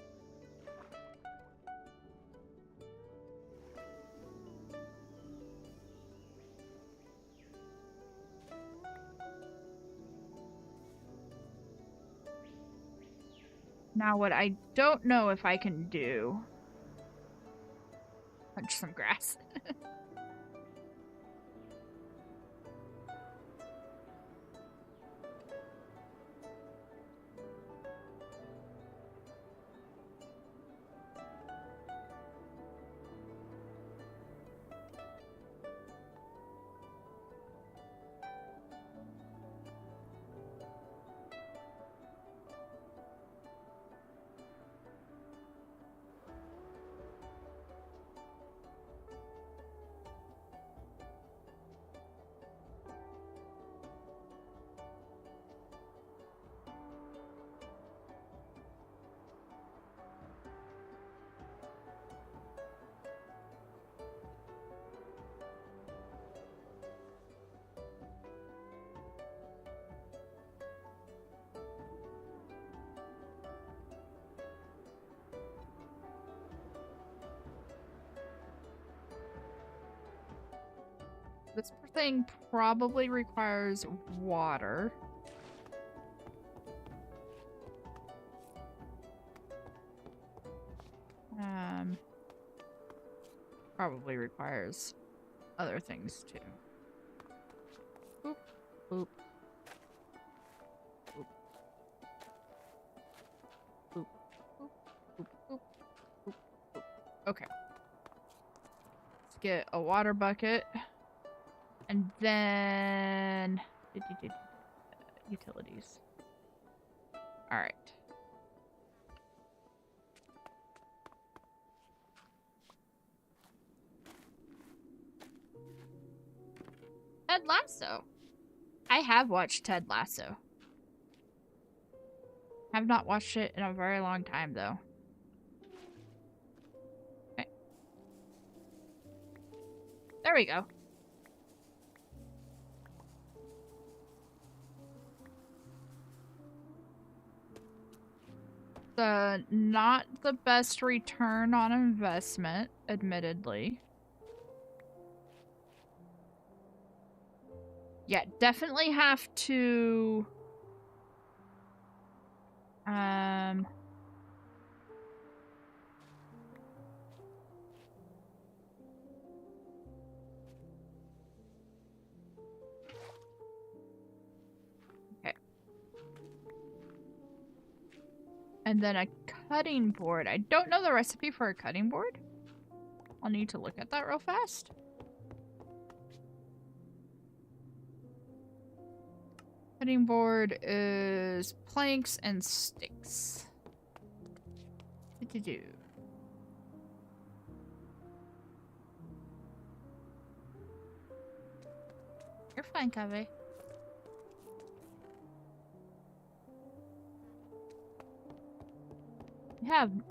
Now, what I don't know if I can do... Punch some grass. This thing probably requires water. Probably requires other things too. Boop, boop. Boop. Boop, boop, boop, boop, boop, boop. Okay. Let's get a water bucket. And then... utilities. Alright. Ted Lasso. I have watched Ted Lasso. Have not watched it in a very long time, though. Okay. There we go. Not the best return on investment, admittedly. Yeah, definitely have to... Okay. And then a cutting board. I don't know the recipe for a cutting board. I'll need to look at that real fast. Cutting board is planks and sticks. Do-do-do. You're fine, Kaveh.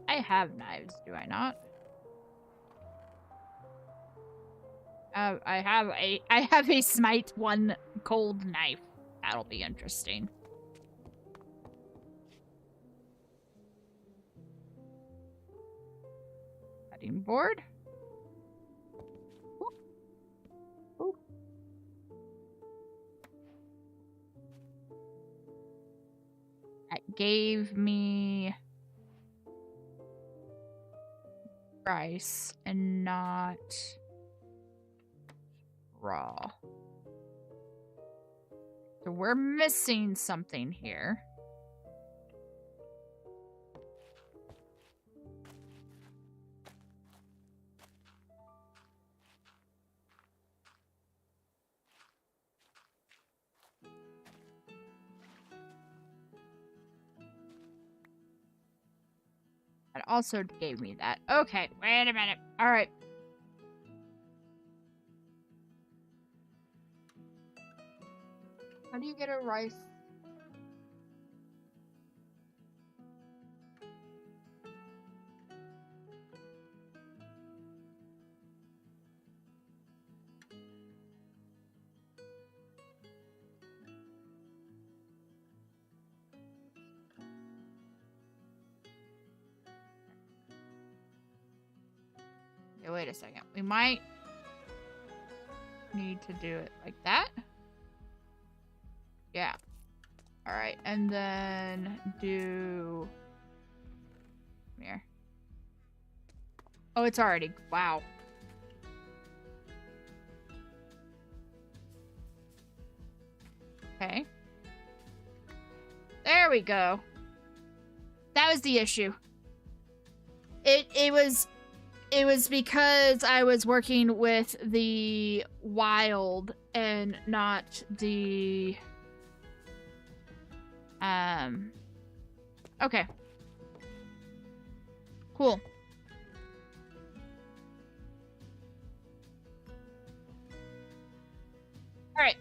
I have knives, do I not? I have a Smite 1 cold knife. That'll be interesting. Cutting board. Ooh. Ooh. That gave me rice and not raw. So we're missing something here. It also gave me that. Okay, wait a minute. All right. How do you get a rice? Okay, wait a second. We might need to do it like that. Yeah. All right, and then do... Come here. Oh, it's already... Wow. Okay. There we go. That was the issue. It was because I was working with the wild and not the... Okay. Cool. Alright.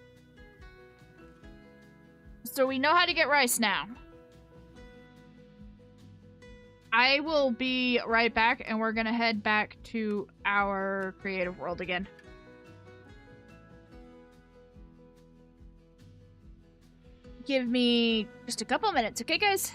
So we know how to get rice now. I will be right back, and we're gonna head back to our creative world again. Give me just a couple minutes, okay, guys?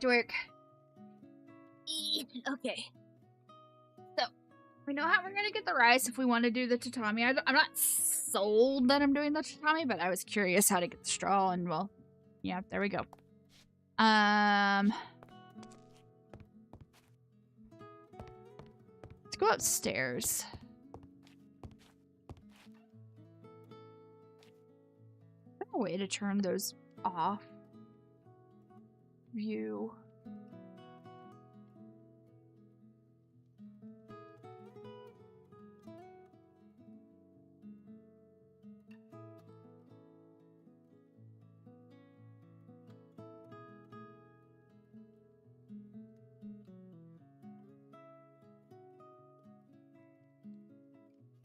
to work. Okay. So, we know how we're gonna get the rice if we want to do the tatami. I'm not sold that I'm doing the tatami, but I was curious how to get the straw, and well, yeah, there we go. Let's go upstairs. Is there a way to turn those off? View.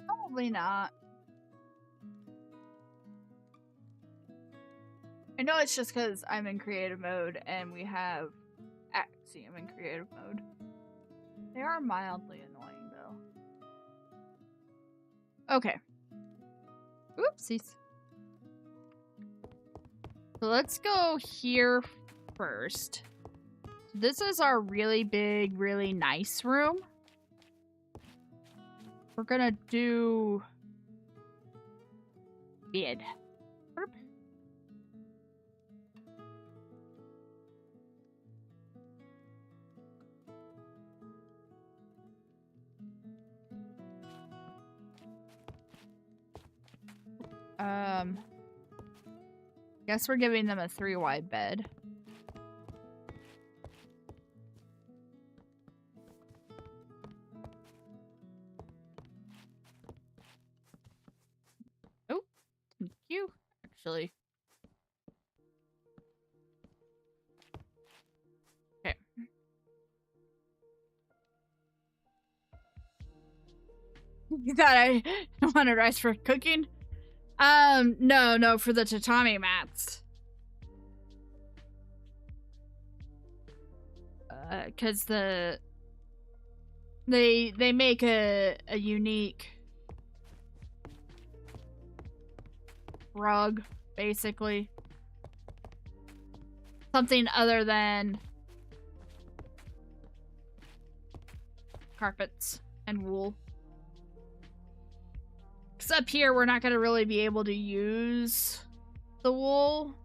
Probably not. I know it's just because I'm in creative mode and we have Axiom in creative mode. They are mildly annoying though. Okay. Oopsies. So let's go here first. This is our really big, really nice room. We're gonna do bed. Guess we're giving them a 3-wide bed. Oh, thank you, actually. Okay. You thought I wanted rice for cooking? No, for the tatami mats. Cause they make a unique rug, basically. Something other than carpets and wool. Because up here, we're not going to really be able to use the wool.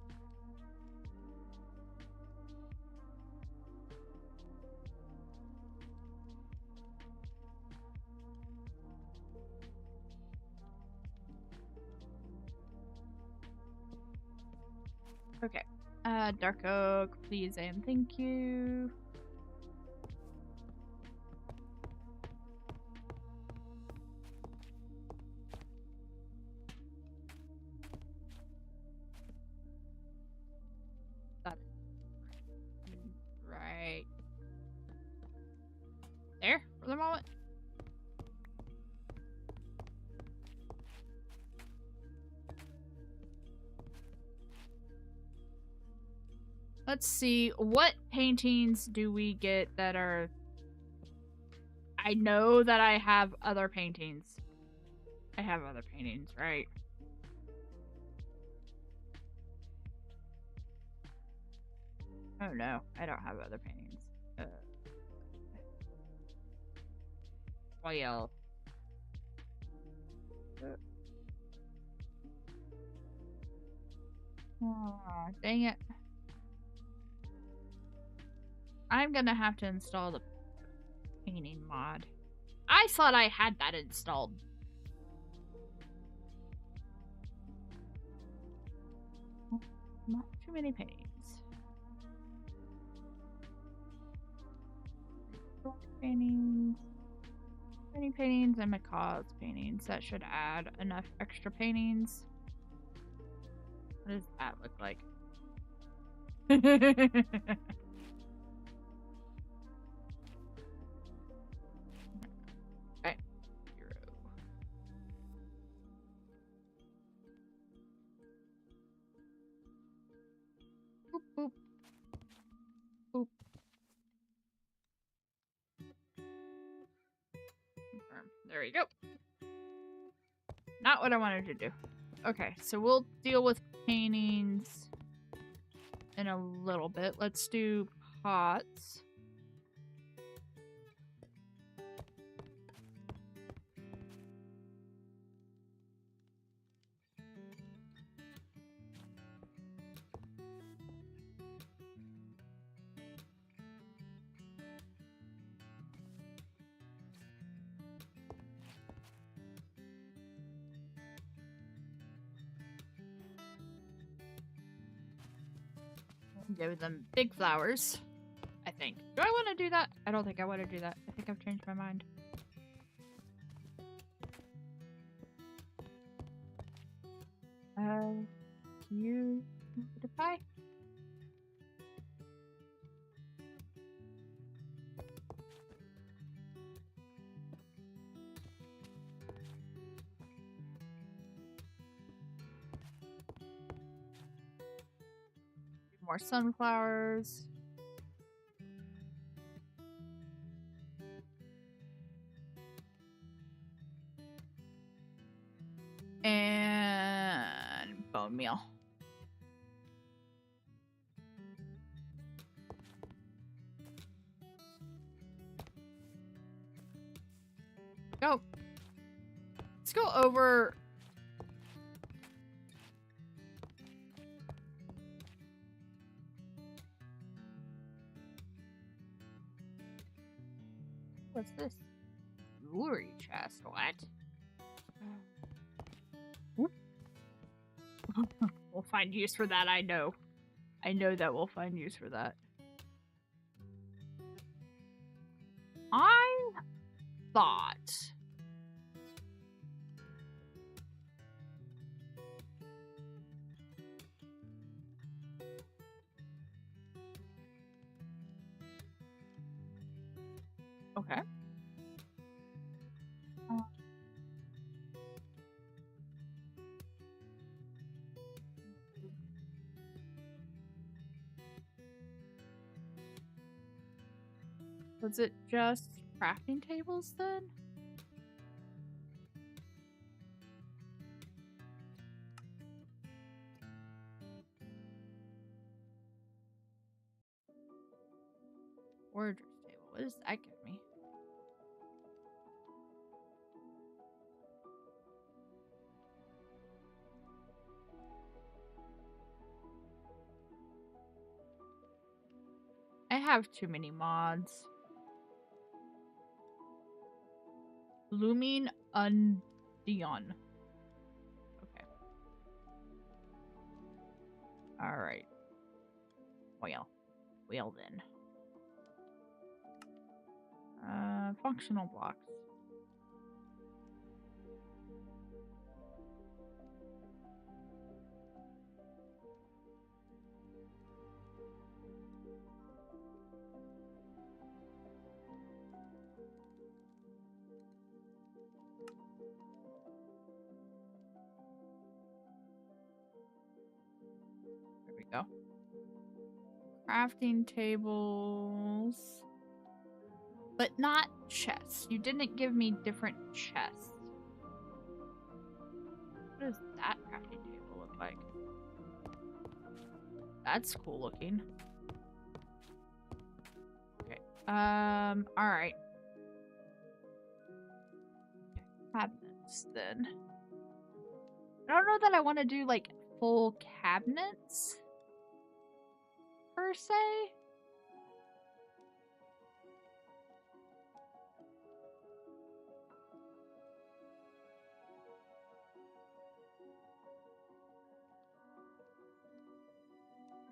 Okay. Dark oak, please and thank you. Right there for the moment. Let's see, what paintings do we get that are... I know that I have other paintings. I have other paintings, right? Oh no, I don't have other paintings. Well. Oh, dang it. I'm gonna have to install the painting mod. I thought I had that installed. Not too many paintings. Paintings. Many paintings and Macaw's paintings. That should add enough extra paintings. What does that look like? Okay. 0. Boop, boop. Boop. Confirm. There we go. Not what I wanted to do. Okay, so we'll deal with paintings in a little bit. Let's do pots. Give them big flowers, I think. Do I want to do that? I don't think I want to do that. I think I've changed my mind. You modify? More sunflowers. And bone meal. Go. Let's go over. What's this? Jewelry chest. What? We'll find use for that, I know. I know that we'll find use for that. I thought... Okay. Was it just crafting tables then? Wardrobe table. What does that give me? I have too many mods. Blooming Undion. Okay. Alright. Well then. Functional blocks. There we go. Crafting tables. But not chests. You didn't give me different chests. What does that crafting table look like? That's cool looking. Okay. Alright. Cabinets then. I don't know that I want to do like full cabinets per se.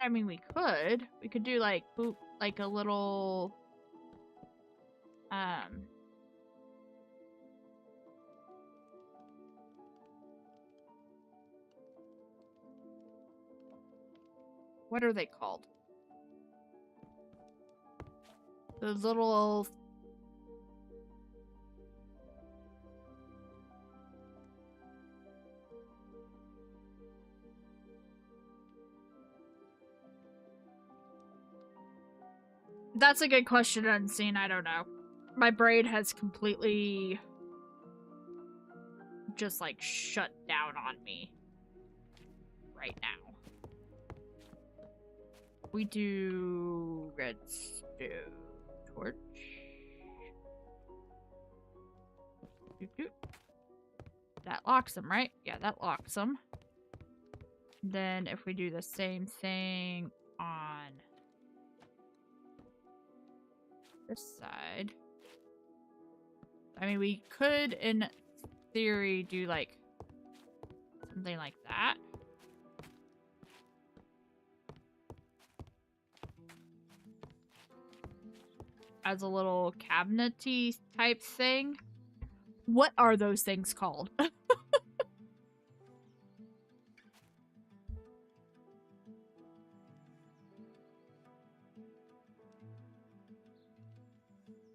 I mean, we could do like a little what are they called? Those little That's a good question, Unseen. I don't know. My brain has completely just like shut down on me right now. We do redstone torch. That locks them, right? Yeah, that locks them. Then if we do the same thing on this side, I mean, we could, in theory, do like something like that. As a little cabinet-y type thing. What are those things called?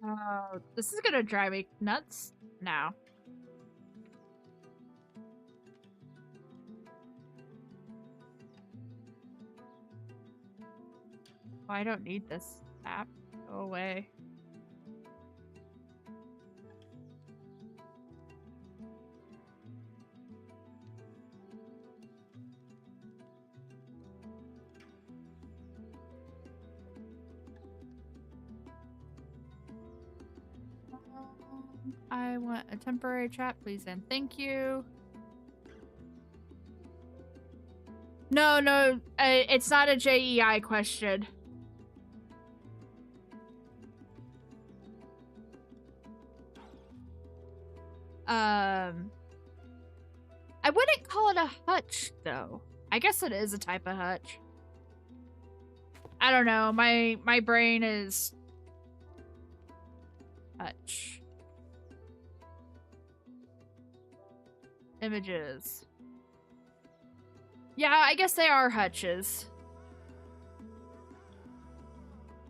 Oh, this is gonna drive me nuts now. Oh, I don't need this app. Go away. I want a temporary trap, please, and thank you. No, it's not a JEI question. I wouldn't call it a hutch, though. I guess it is a type of hutch. I don't know. My brain is hutch. Images. Yeah, I guess they are hutches.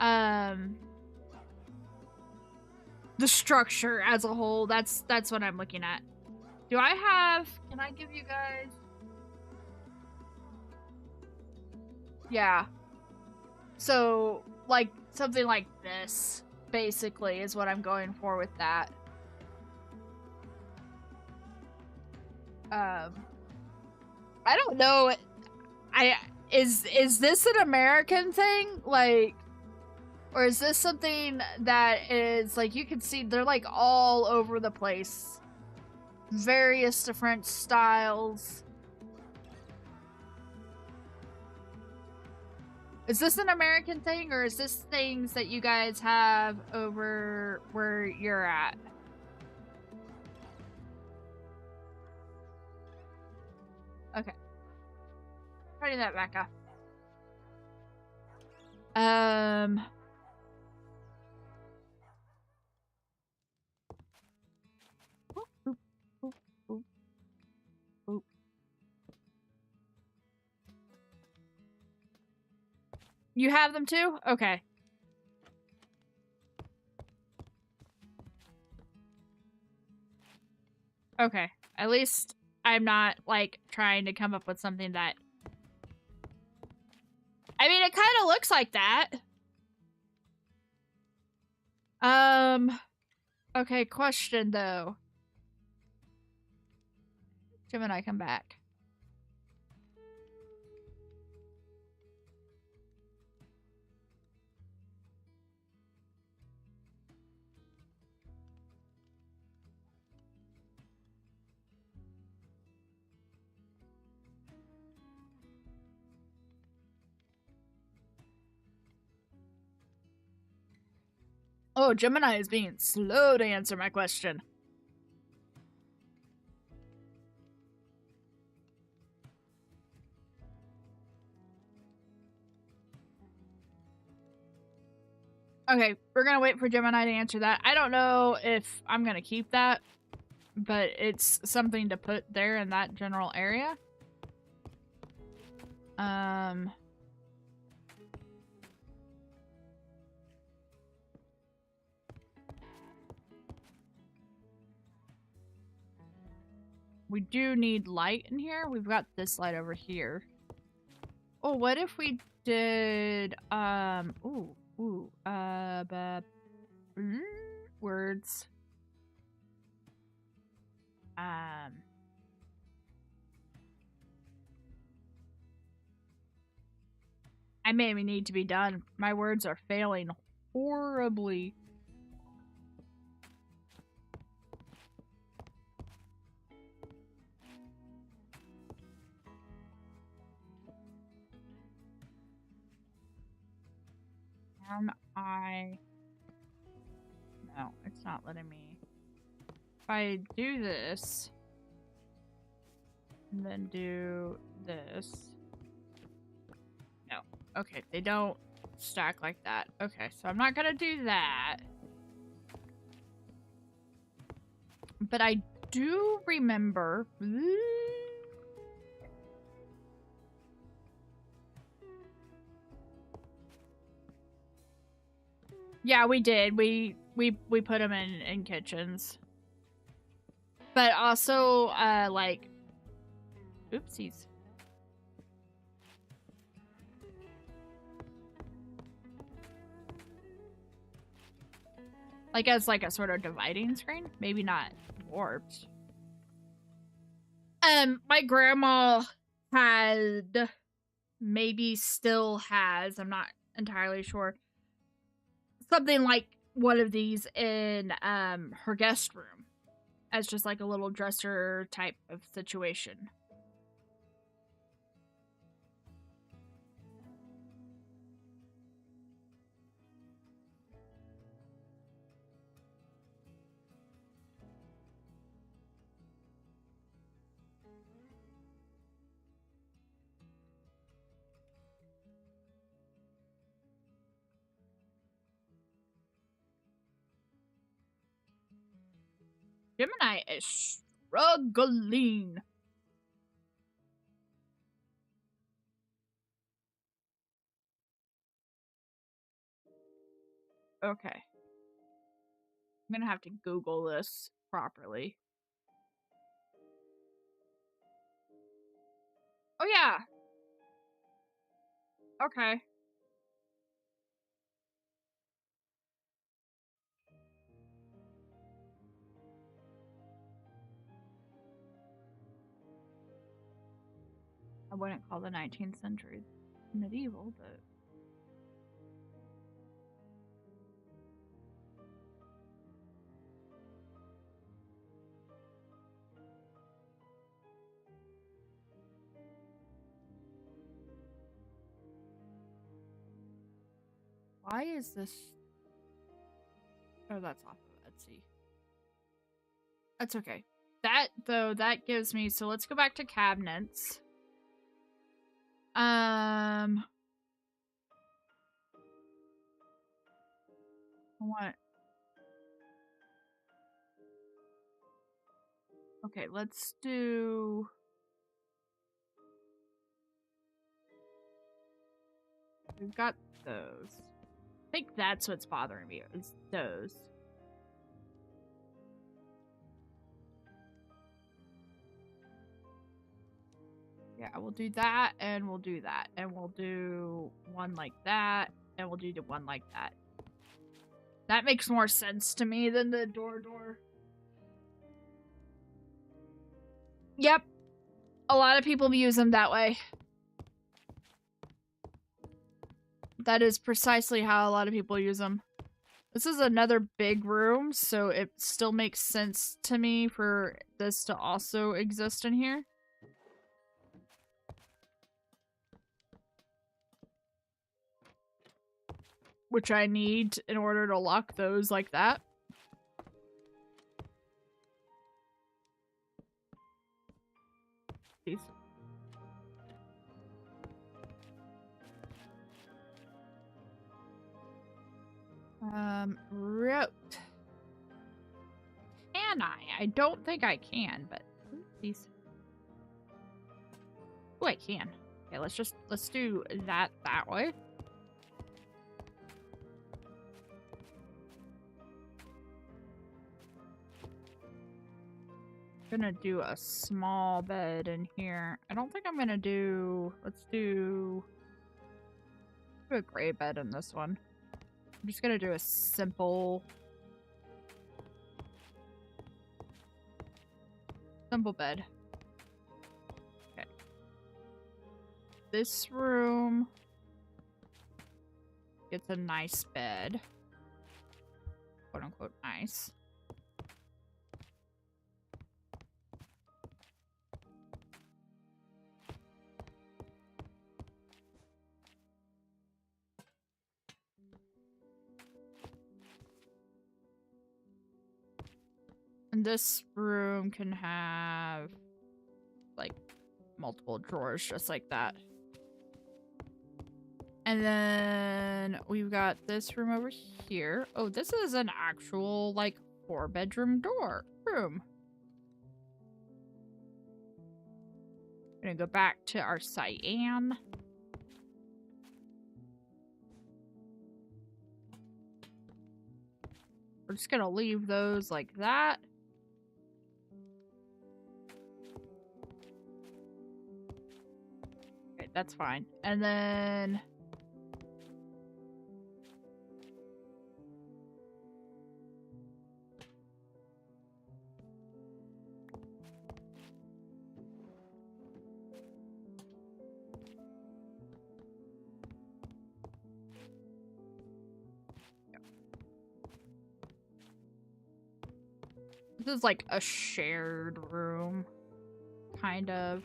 The structure as a whole, that's what I'm looking at. Do I have... Can I give you guys... Yeah. So, like, something like this, basically, is what I'm going for with that. I don't know. Is this an American thing? Like... Or is this something that is, like, you can see they're, like, all over the place. Various different styles. Is this an American thing, or is this things that you guys have over where you're at? Okay. Turning that back off. You have them too? Okay. Okay. At least I'm not, like, trying to come up with something that... I mean, it kind of looks like that. Okay, question, though. Gemini, come back. Oh, Gemini is being slow to answer my question. Okay, we're gonna wait for Gemini to answer that. I don't know if I'm gonna keep that, but it's something to put there in that general area. We do need light in here. We've got this light over here. Oh, what if we did, words. I maybe need to be done. My words are failing horribly. No, it's not letting me. If I do this, and then do this. No. Okay, they don't stack like that. Okay, so I'm not gonna do that. But I do remember. Yeah, we did. We put them in kitchens. But also, like, oopsies. Like as like a sort of dividing screen, maybe not warped. My grandma had, maybe still has, I'm not entirely sure, something like one of these in her guest room as just like a little dresser type of situation. Gemini is struggling. Okay. I'm gonna have to Google this properly. Oh, yeah. Okay. I wouldn't call the 19th century medieval, but... Why is this... Oh, that's off of Etsy. That's okay. That, though, that gives me... So let's go back to cabinets. I want... Okay, let's do... We've got those. I think that's what's bothering me, is those. Yeah, we'll do that, and we'll do that, and we'll do one like that, and we'll do the one like that. That makes more sense to me than the door. Yep. A lot of people use them that way. That is precisely how a lot of people use them. This is another big room, so it still makes sense to me for this to also exist in here. Which I need in order to lock those like that. Please. Route. Can I? I don't think I can, but these. Oh, I can. Okay, let's do that way. I'm gonna do a small bed in here. I don't think I'm gonna do. Let's do a gray bed in this one. I'm just gonna do a simple bed. Okay. This room. gets a nice bed. Quote unquote nice. And this room can have like multiple drawers just like that. And then we've got this room over here. Oh, this is an actual like 4-bedroom room. Gonna go back to our cyan. We're just gonna leave those like that. Okay, that's fine. And then this is like a shared room, kind of.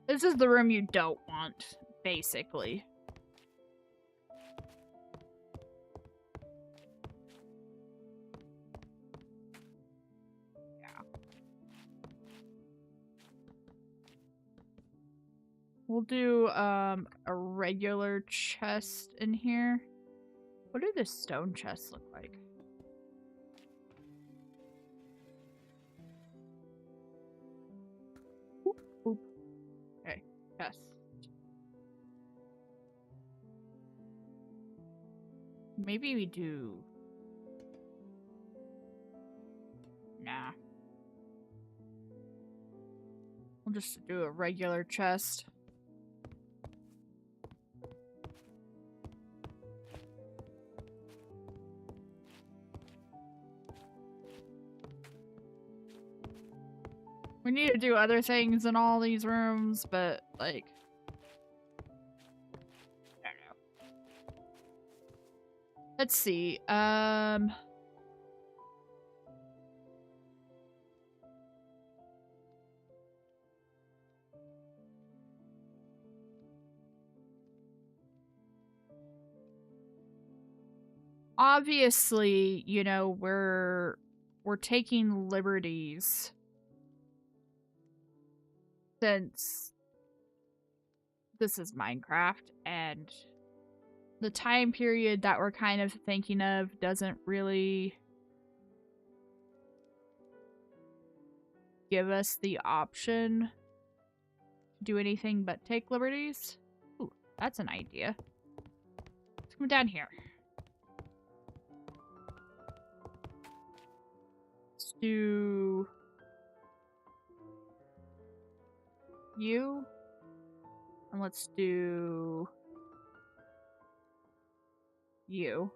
This is the room you don't want, basically. Yeah. We'll do a regular chest in here. What do the stone chests look like? Oop, oop. Okay, chest. Maybe we do... Nah. We'll just do a regular chest. We need to do other things in all these rooms, but, like... I don't know. Let's see, obviously, you know, we're taking liberties since this is Minecraft, and the time period that we're kind of thinking of doesn't really give us the option to do anything but take liberties. Ooh, that's an idea. Let's come down here. Let's do you. And let's do you.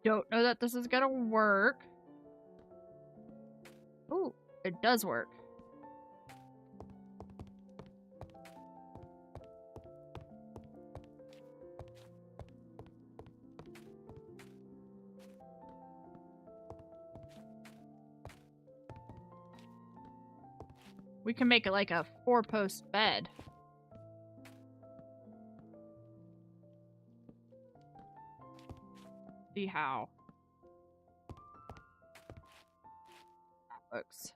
Don't know that this is gonna work. Ooh, it does work. We can make it like a 4-post bed. See how that looks.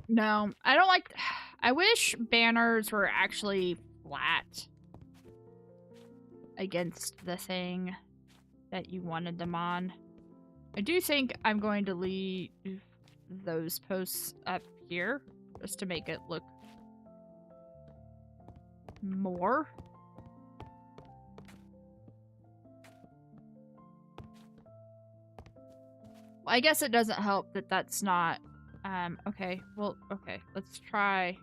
No, I don't like... I wish banners were actually flat against the thing that you wanted them on. I do think I'm going to leave those posts up here just to make it look more. Well, I guess it doesn't help that that's not okay. Well, okay, let's try.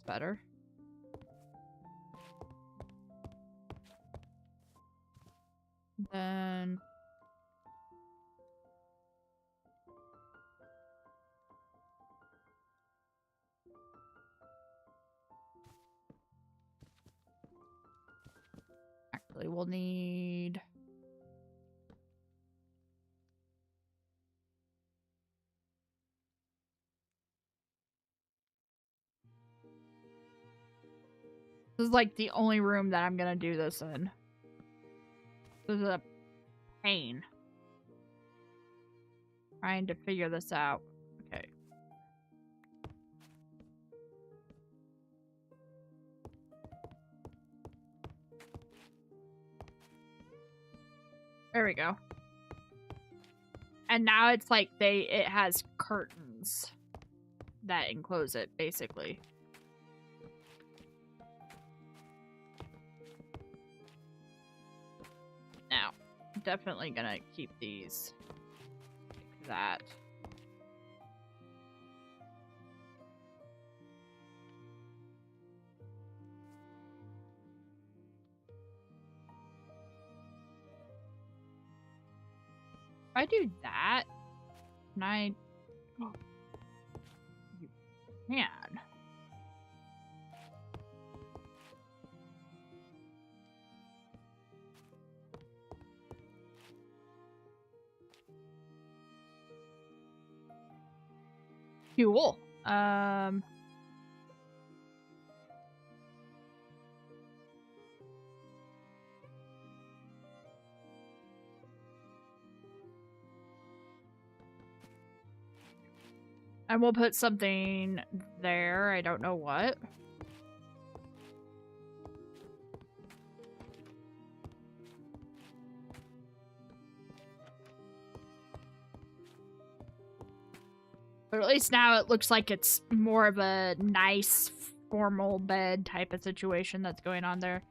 better. Then... Actually, we'll need... This is like the only room that I'm gonna do this in. This is a pain. Trying to figure this out. Okay. There we go. And now it's like it has curtains that enclose it, basically. Now, definitely gonna keep these like that. If I do that, can I... Oh, you can. Cool. And we'll put something there. I don't know what. But at least now it looks like it's more of a nice, formal bed type of situation that's going on there.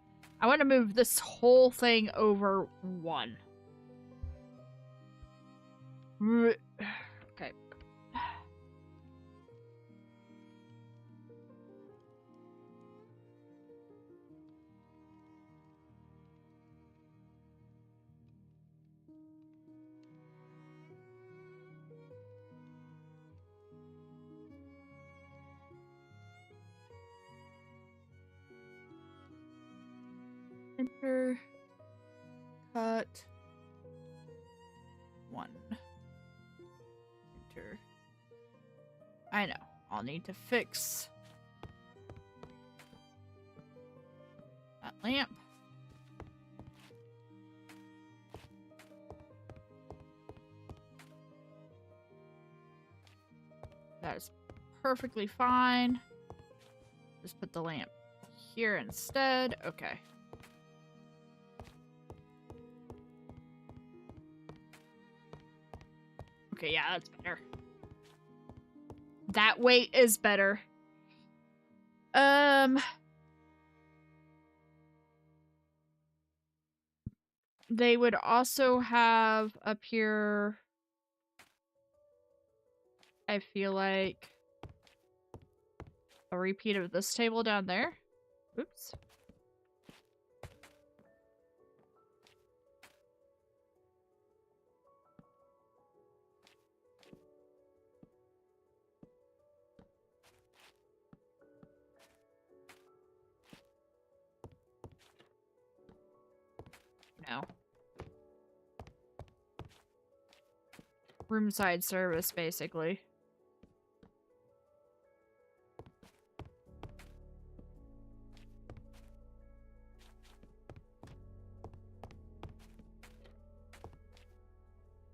I want to move this whole thing over one. Okay. Enter, cut, 1. Enter. I know. I'll need to fix that lamp. That is perfectly fine. Just put the lamp here instead. Okay. Okay, yeah, that's better. That weight is better. They would also have up here, I feel like, a repeat of this table down there. Oops. No. Roomside service, basically.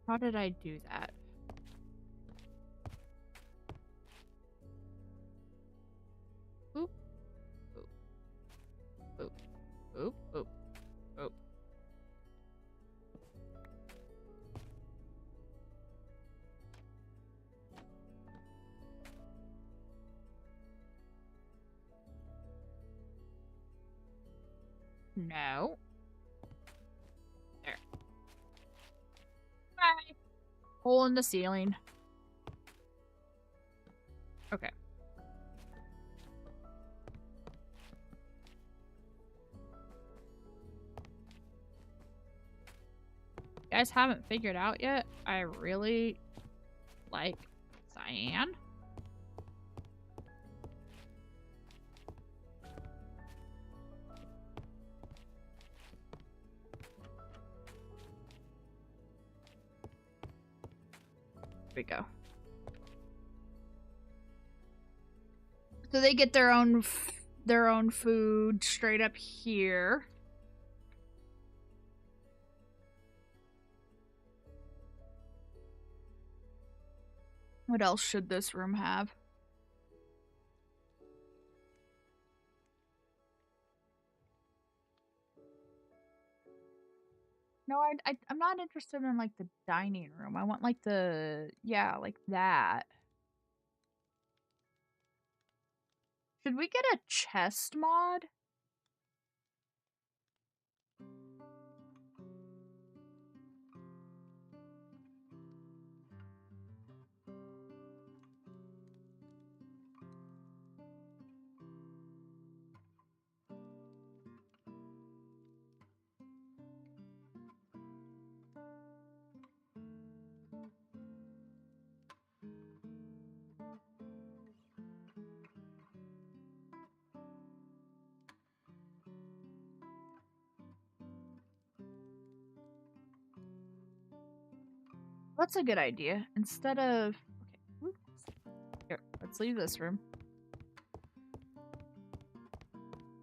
How did I do that? Oop. Oop. Oop. Oop. Oop. Oop. No. There. Bye. Hole in the ceiling. Okay. guys haven't figured out yet, I really like cyan. Here we go. So they get their own food straight up here. What else should this room have? No, I'm not interested in like the dining room. I want like like that. Should we get a chest mod? That's a good idea. Instead of okay, oops. Here, let's leave this room.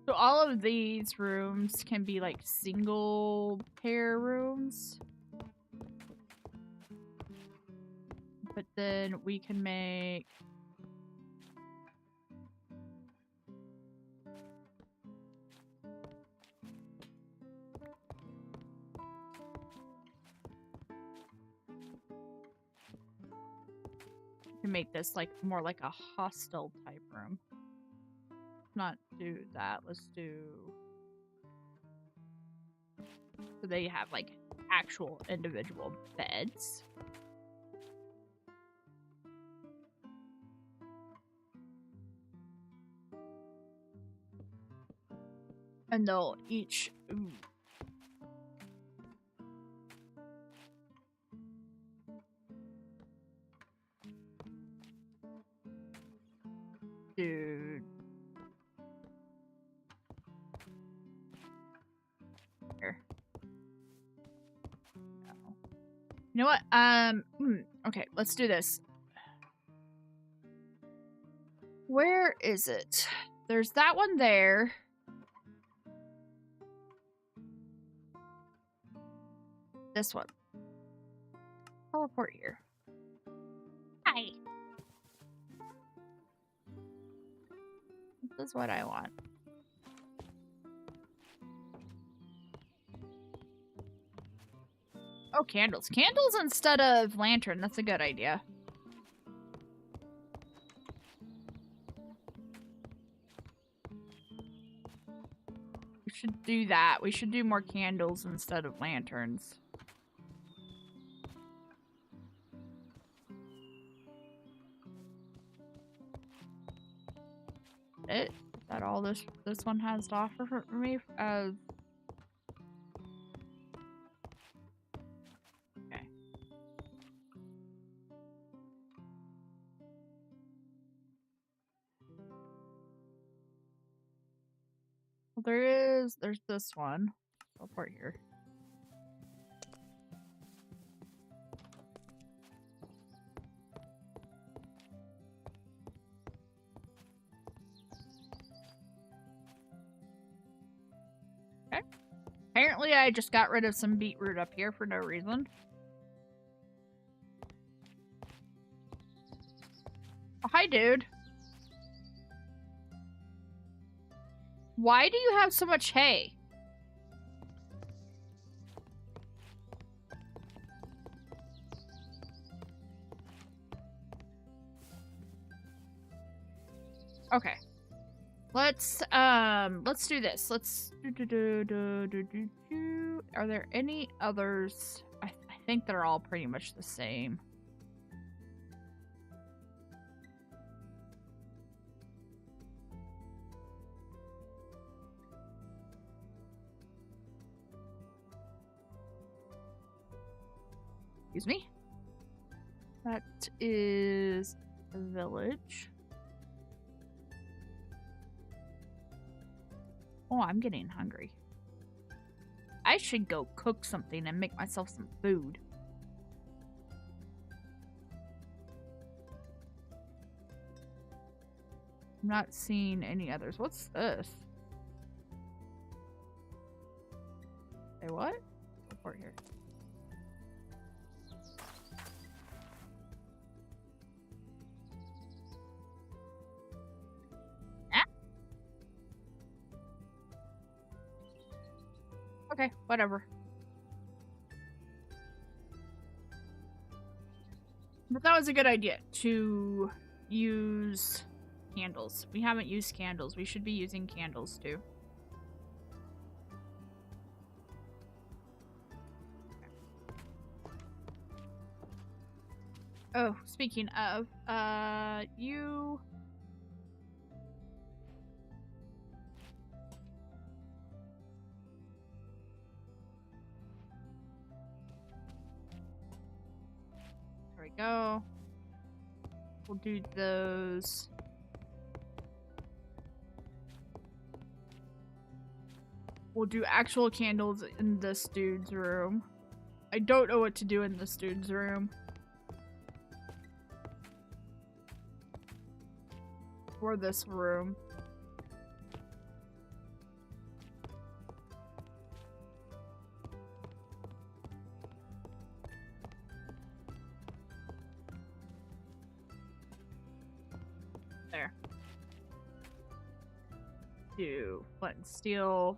So all of these rooms can be like single pair rooms. But then we can make this like more like a hostel type room. Not do that. Let's do so they have like actual individual beds. And they'll each Dude. Here. No. You know what? Okay, let's do this. Where is it? There's that one there. This one. Teleport here. Hi. This is what I want. Oh, candles. Candles instead of lantern. That's a good idea. We should do that. We should do more candles instead of lanterns. Is that all this one has to offer for me? Okay. Well, there's this one. Teleport here. Okay. Apparently I just got rid of some beetroot up here for no reason. Oh, hi, dude. Why do you have so much hay? Okay. Let's do this. Let's Are there any others? I think they're all pretty much the same. Excuse me. That is a village. Oh, I'm getting hungry. I should go cook something and make myself some food. I'm not seeing any others. What's this? Say what? Report here. Ah? Okay, whatever. But that was a good idea to use candles. We haven't used candles. We should be using candles too. Oh, speaking of, you... There we go. We'll do those. We'll do actual candles in this dude's room. I don't know what to do in this dude's room. Or this room. There. Do flint and steel.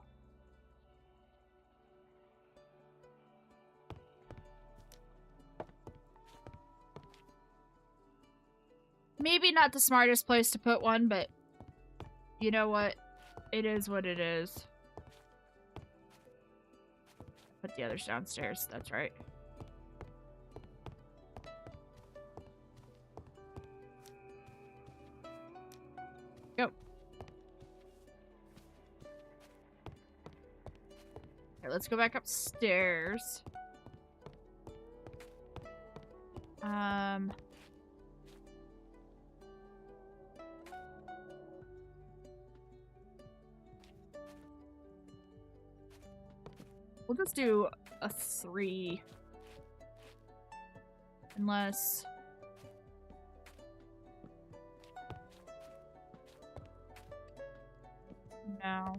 Maybe not the smartest place to put one, but you know what? It is what it is. Put the others downstairs, that's right. Go. Okay, let's go back upstairs. We'll just do a 3. Unless... No.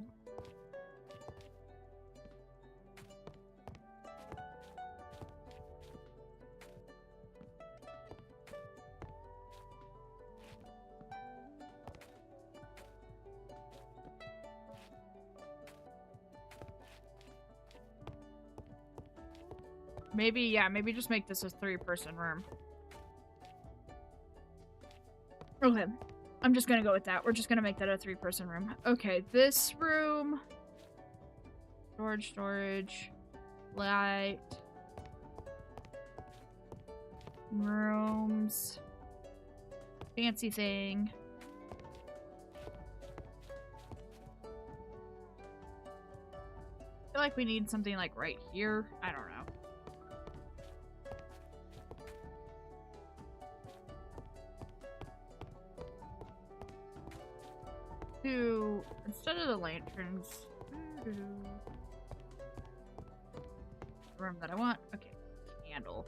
Maybe, yeah, maybe just make this a 3-person room. Okay. I'm just gonna go with that. We're just gonna make that a 3-person room. Okay, this room... Storage. Light. Rooms. Fancy thing. I feel like we need something like right here. I don't know. Instead of the lanterns, room that I want. Okay, candle.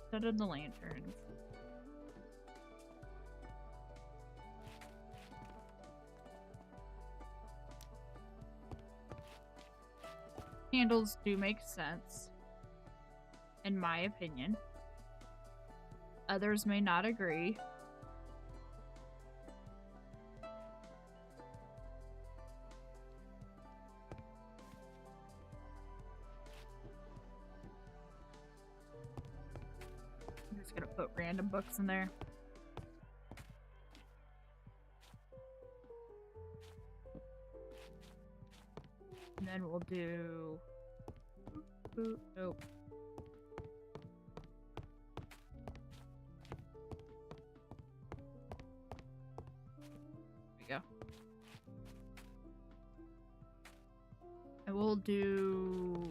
Instead of the lanterns. Candles do make sense, in my opinion. Others may not agree. Gonna put random books in there. And then we'll do... Nope. There we go. I will do...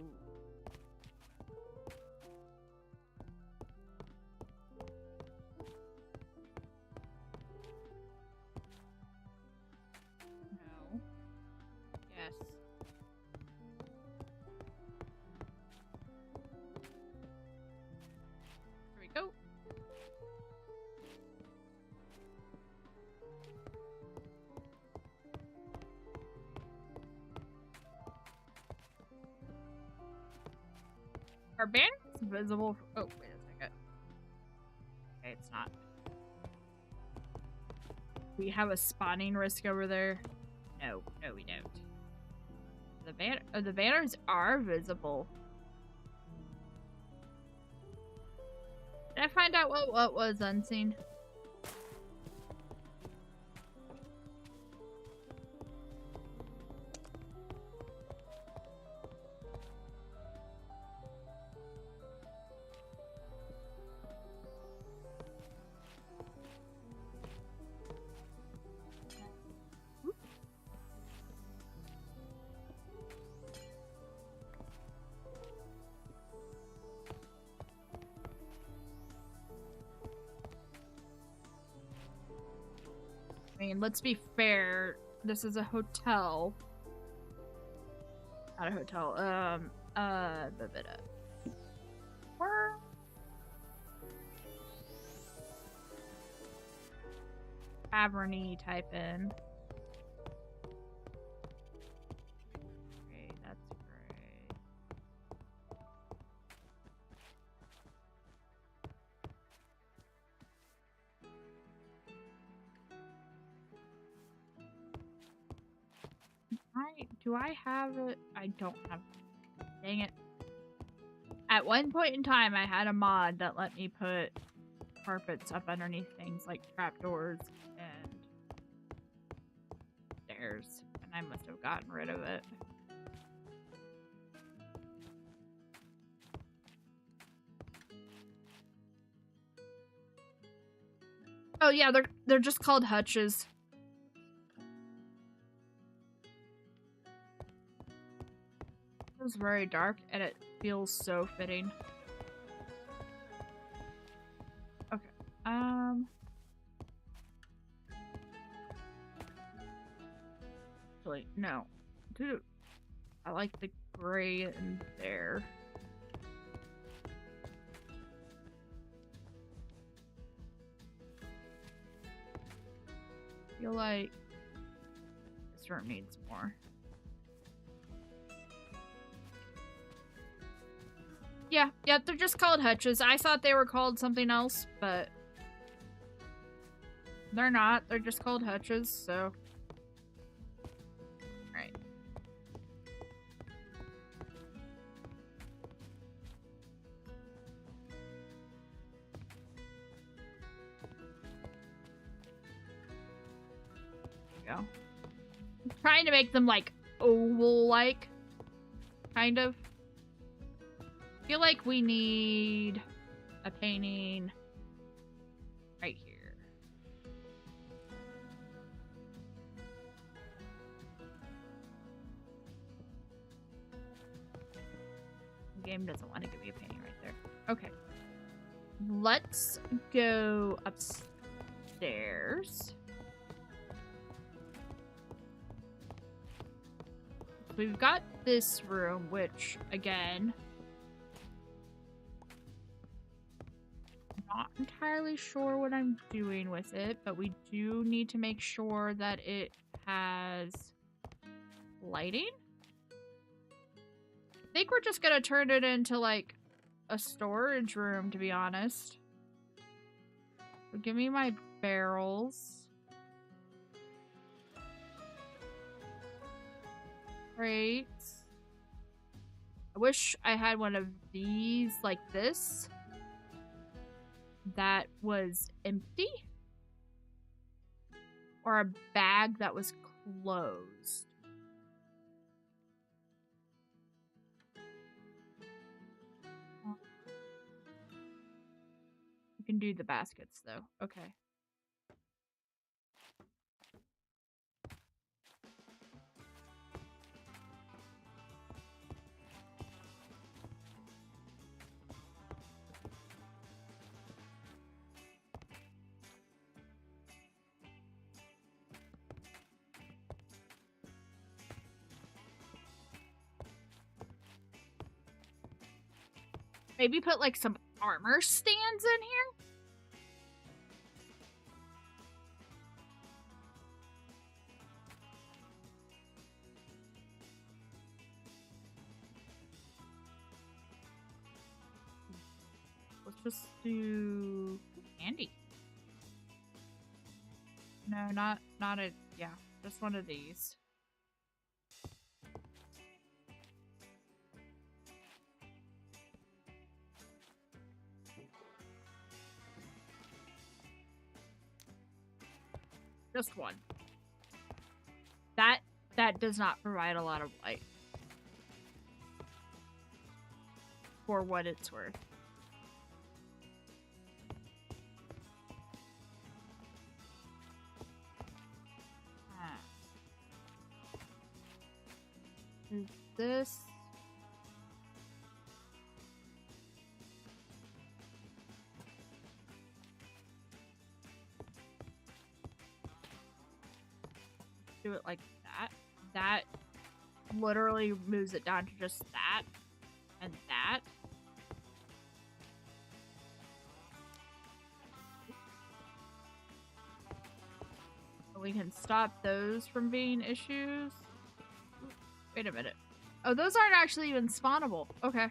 Are banners visible? Oh, wait a second. Okay, it's not. We have a spawning risk over there. No, we don't. The banners are visible. Did I find out what was unseen? I mean, let's be fair. This is a hotel. Not a hotel. Taverny type in. Okay, that's great. Do I have it? I don't have it. Dang it. At one point in time, I had a mod that let me put carpets up underneath things like trapdoors and stairs, and I must have gotten rid of it. Oh yeah, they're just called hutches. It was very dark, and it feels so fitting. Okay. Actually, no. Dude, I like the gray in there. I feel like this room needs more. Yeah, they're just called hutches. I thought they were called something else, but they're not. They're just called hutches, so. Right. There you go. I'm trying to make them like oval-like, kind of. I feel like we need a painting right here. The game doesn't want to give me a painting right there. Okay. Let's go upstairs. We've got this room, which, again, not entirely sure what I'm doing with it, but we do need to make sure that it has lighting. I think we're just gonna turn it into like a storage room, to be honest. So give me my barrels. Crates. I wish I had one of these like this that was empty, or a bag that was closed. You can do the baskets though. Okay. Maybe put like some armor stands in here? just do candy. No, not a, yeah, just one of these. Just one. That does not provide a lot of light. For what it's worth. Is this... do it like that. That literally moves it down to just that and that. We can stop those from being issues. Wait a minute. Oh, those aren't actually even spawnable. Okay.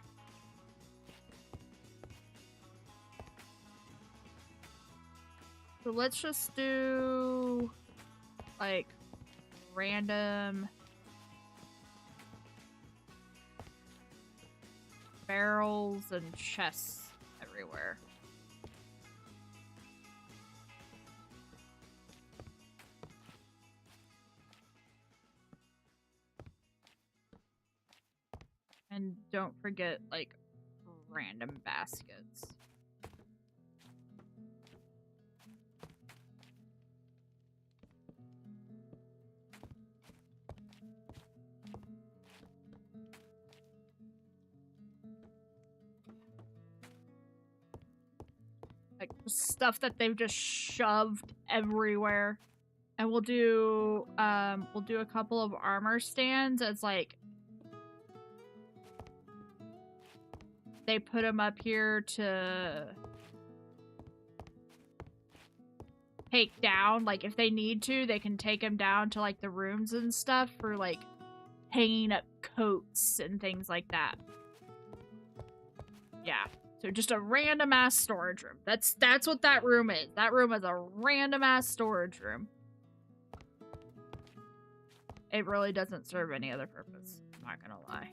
So let's just do like random barrels and chests everywhere. And don't forget, like, random baskets. Like, stuff that they've just shoved everywhere. And we'll do a couple of armor stands as, like, they put them up here to take down. Like, if they need to, they can take them down to, like, the rooms and stuff for, like, hanging up coats and things like that. Yeah. So just a random-ass storage room. That's what that room is. That room is a random-ass storage room. It really doesn't serve any other purpose. I'm not gonna lie.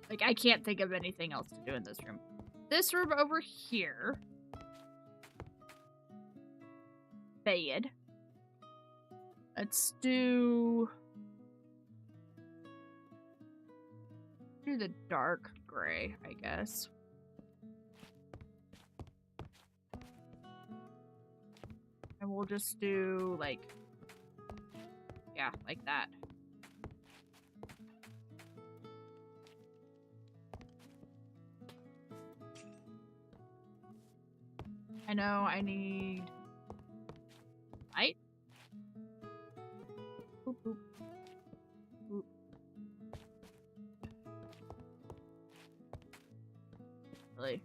Like, I can't think of anything else to do in this room. This room over here. Bed. Let's do the dark gray, I guess. And we'll just do, like, yeah, like that. I know I need light. Boop, boop. Boop. Really?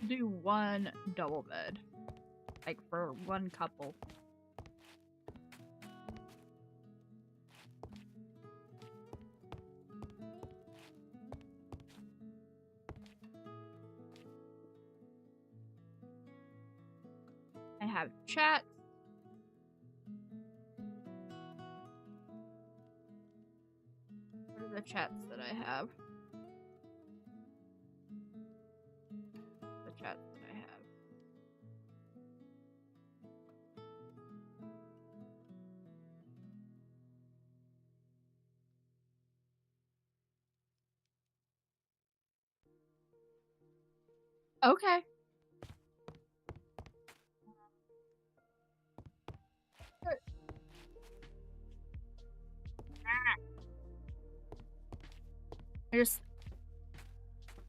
Do one double bed. Like, for one couple. I have chat. What are the chats that I have? The chats that I have. Okay.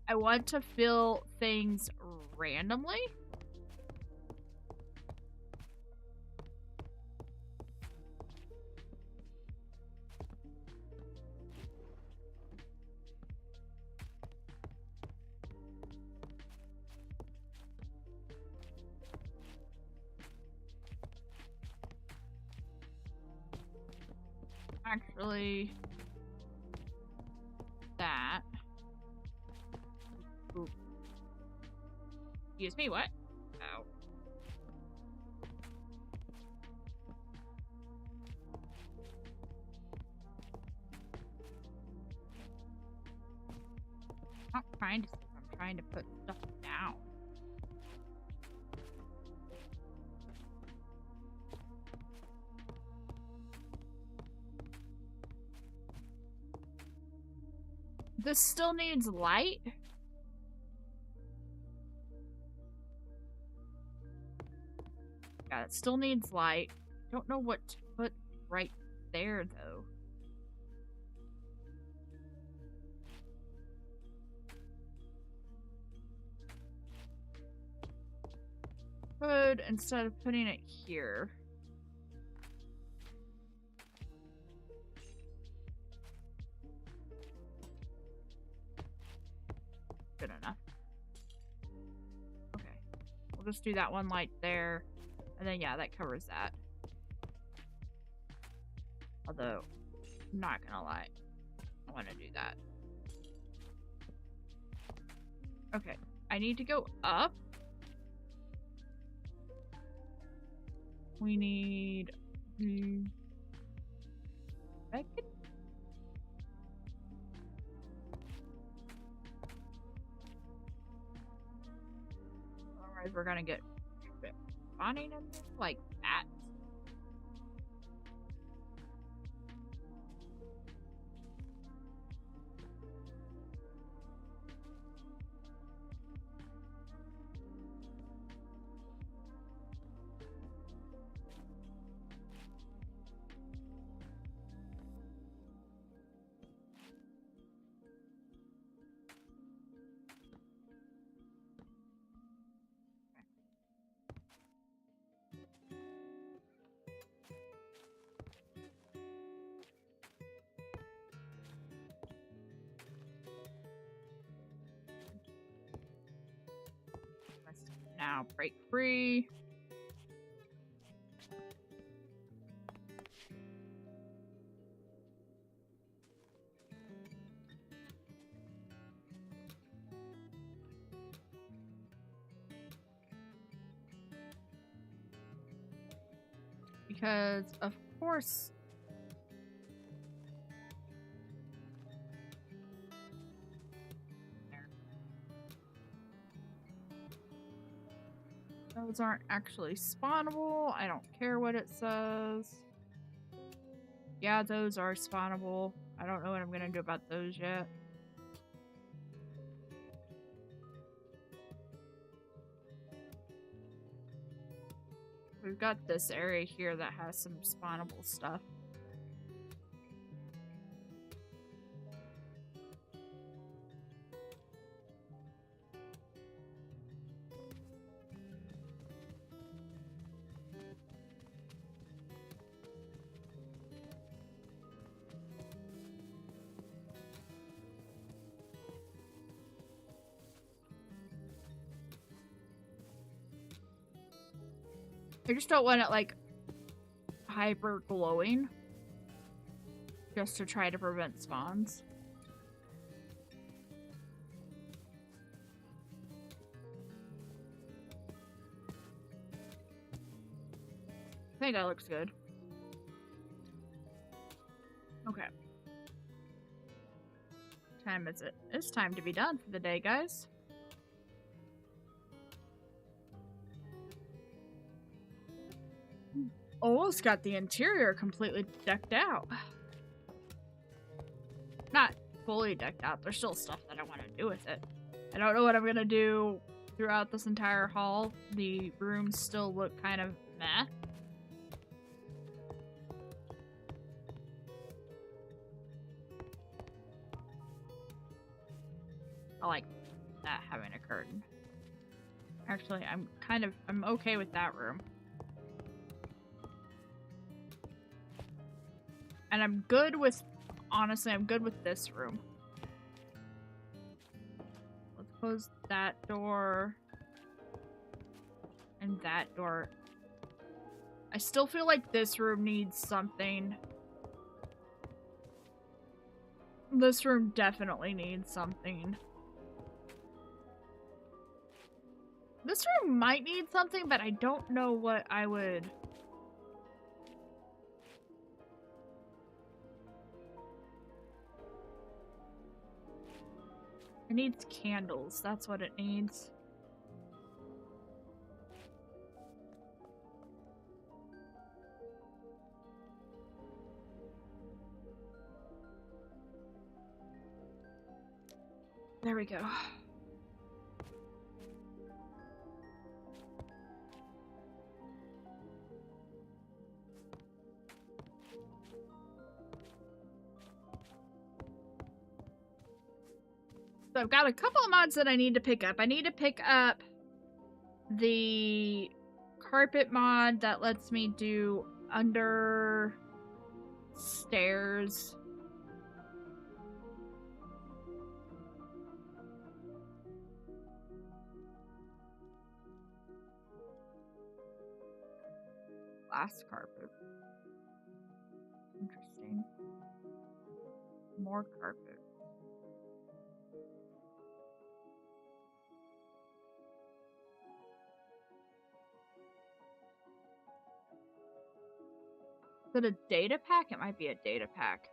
I want to fill things randomly. Actually, that. Ooh. Excuse me, what? Oh. I'm not trying to see if I'm trying to put stuff down. This still needs light? Yeah, it still needs light. Don't know what to put right there, though. Could, instead of putting it here. Good enough. Okay. We'll just do that one light there. And then, yeah, that covers that. Although, I'm not gonna lie. I want to do that. Okay. I need to go up. We need... Otherwise, we're gonna get spawning in like that. Now break free. Because of course those aren't actually spawnable. I don't care what it says. Yeah, those are spawnable. I don't know what I'm gonna do about those yet. We've got this area here that has some spawnable stuff. I just don't want it like hyper glowing just to try to prevent spawns. I think that looks good. Okay. What time is it? It's time to be done for the day, guys. Almost got the interior completely decked out. Not fully decked out. There's still stuff that I want to do with it. I don't know what I'm gonna do throughout this entire hall. The rooms still look kind of meh. I like that having a curtain. Actually, I'm okay with that room. And I'm good with, honestly, I'm good with this room. Let's close that door. And that door. I still feel like this room needs something. This room definitely needs something. This room might need something, but I don't know what I would... It needs candles. That's what it needs. There we go. So I've got a couple of mods that I need to pick up. I need to pick up the carpet mod that lets me do under stairs. Glass carpet. Interesting. More carpet. Is it a data pack? It might be a data pack.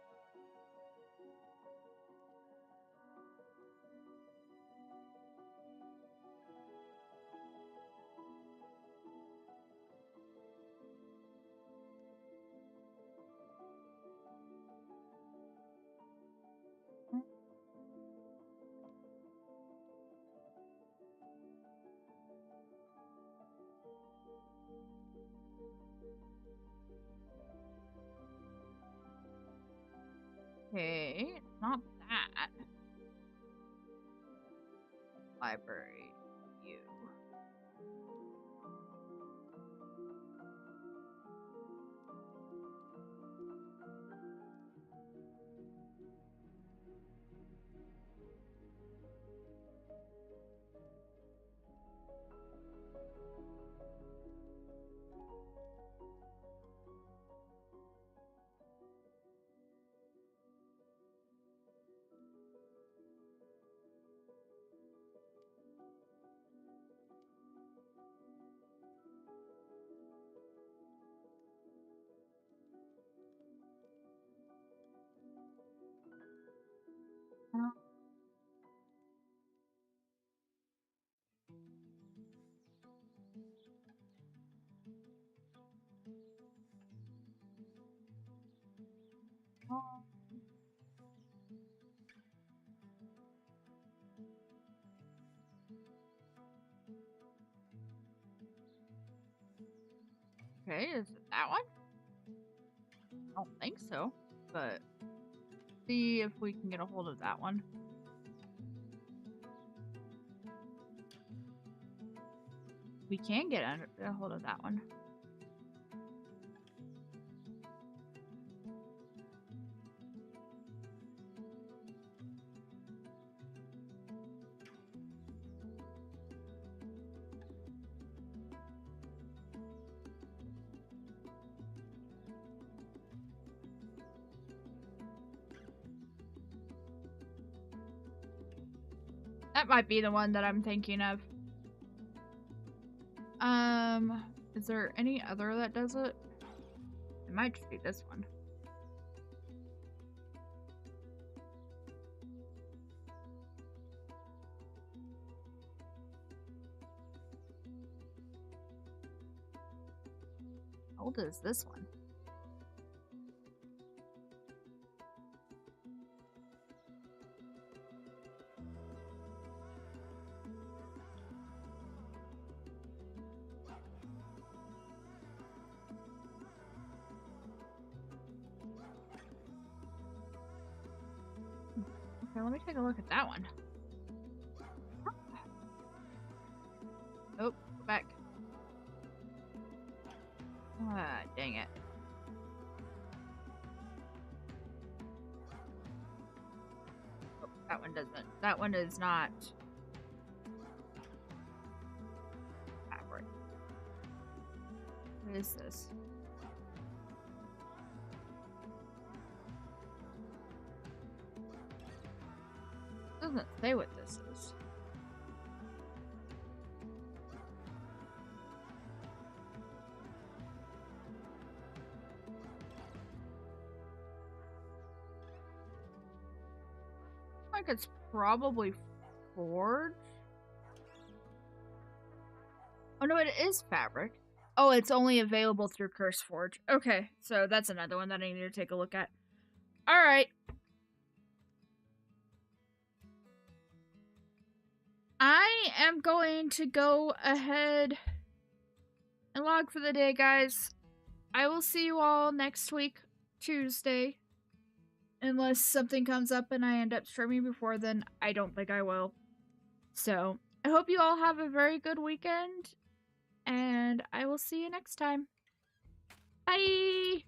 Okay, it's not that. Library view. Okay, is it that one? I don't think so, but see if we can get a hold of that one. We can get a hold of that one. That might be the one that I'm thinking of. Is there any other that does it? It might just be this one. How old is this one? Okay, let me take a look at that one. dang it. Oh, that one doesn't. That one is not fabric. What is this? Doesn't say what this is. Like it's probably forged. Oh no, it is fabric. Oh, it's only available through CurseForge. Okay, so that's another one that I need to take a look at. Alright. I am going to go ahead and log for the day, guys. I will see you all next week, Tuesday. Unless something comes up and I end up streaming before then, I don't think I will. So, I hope you all have a very good weekend, and I will see you next time. Bye!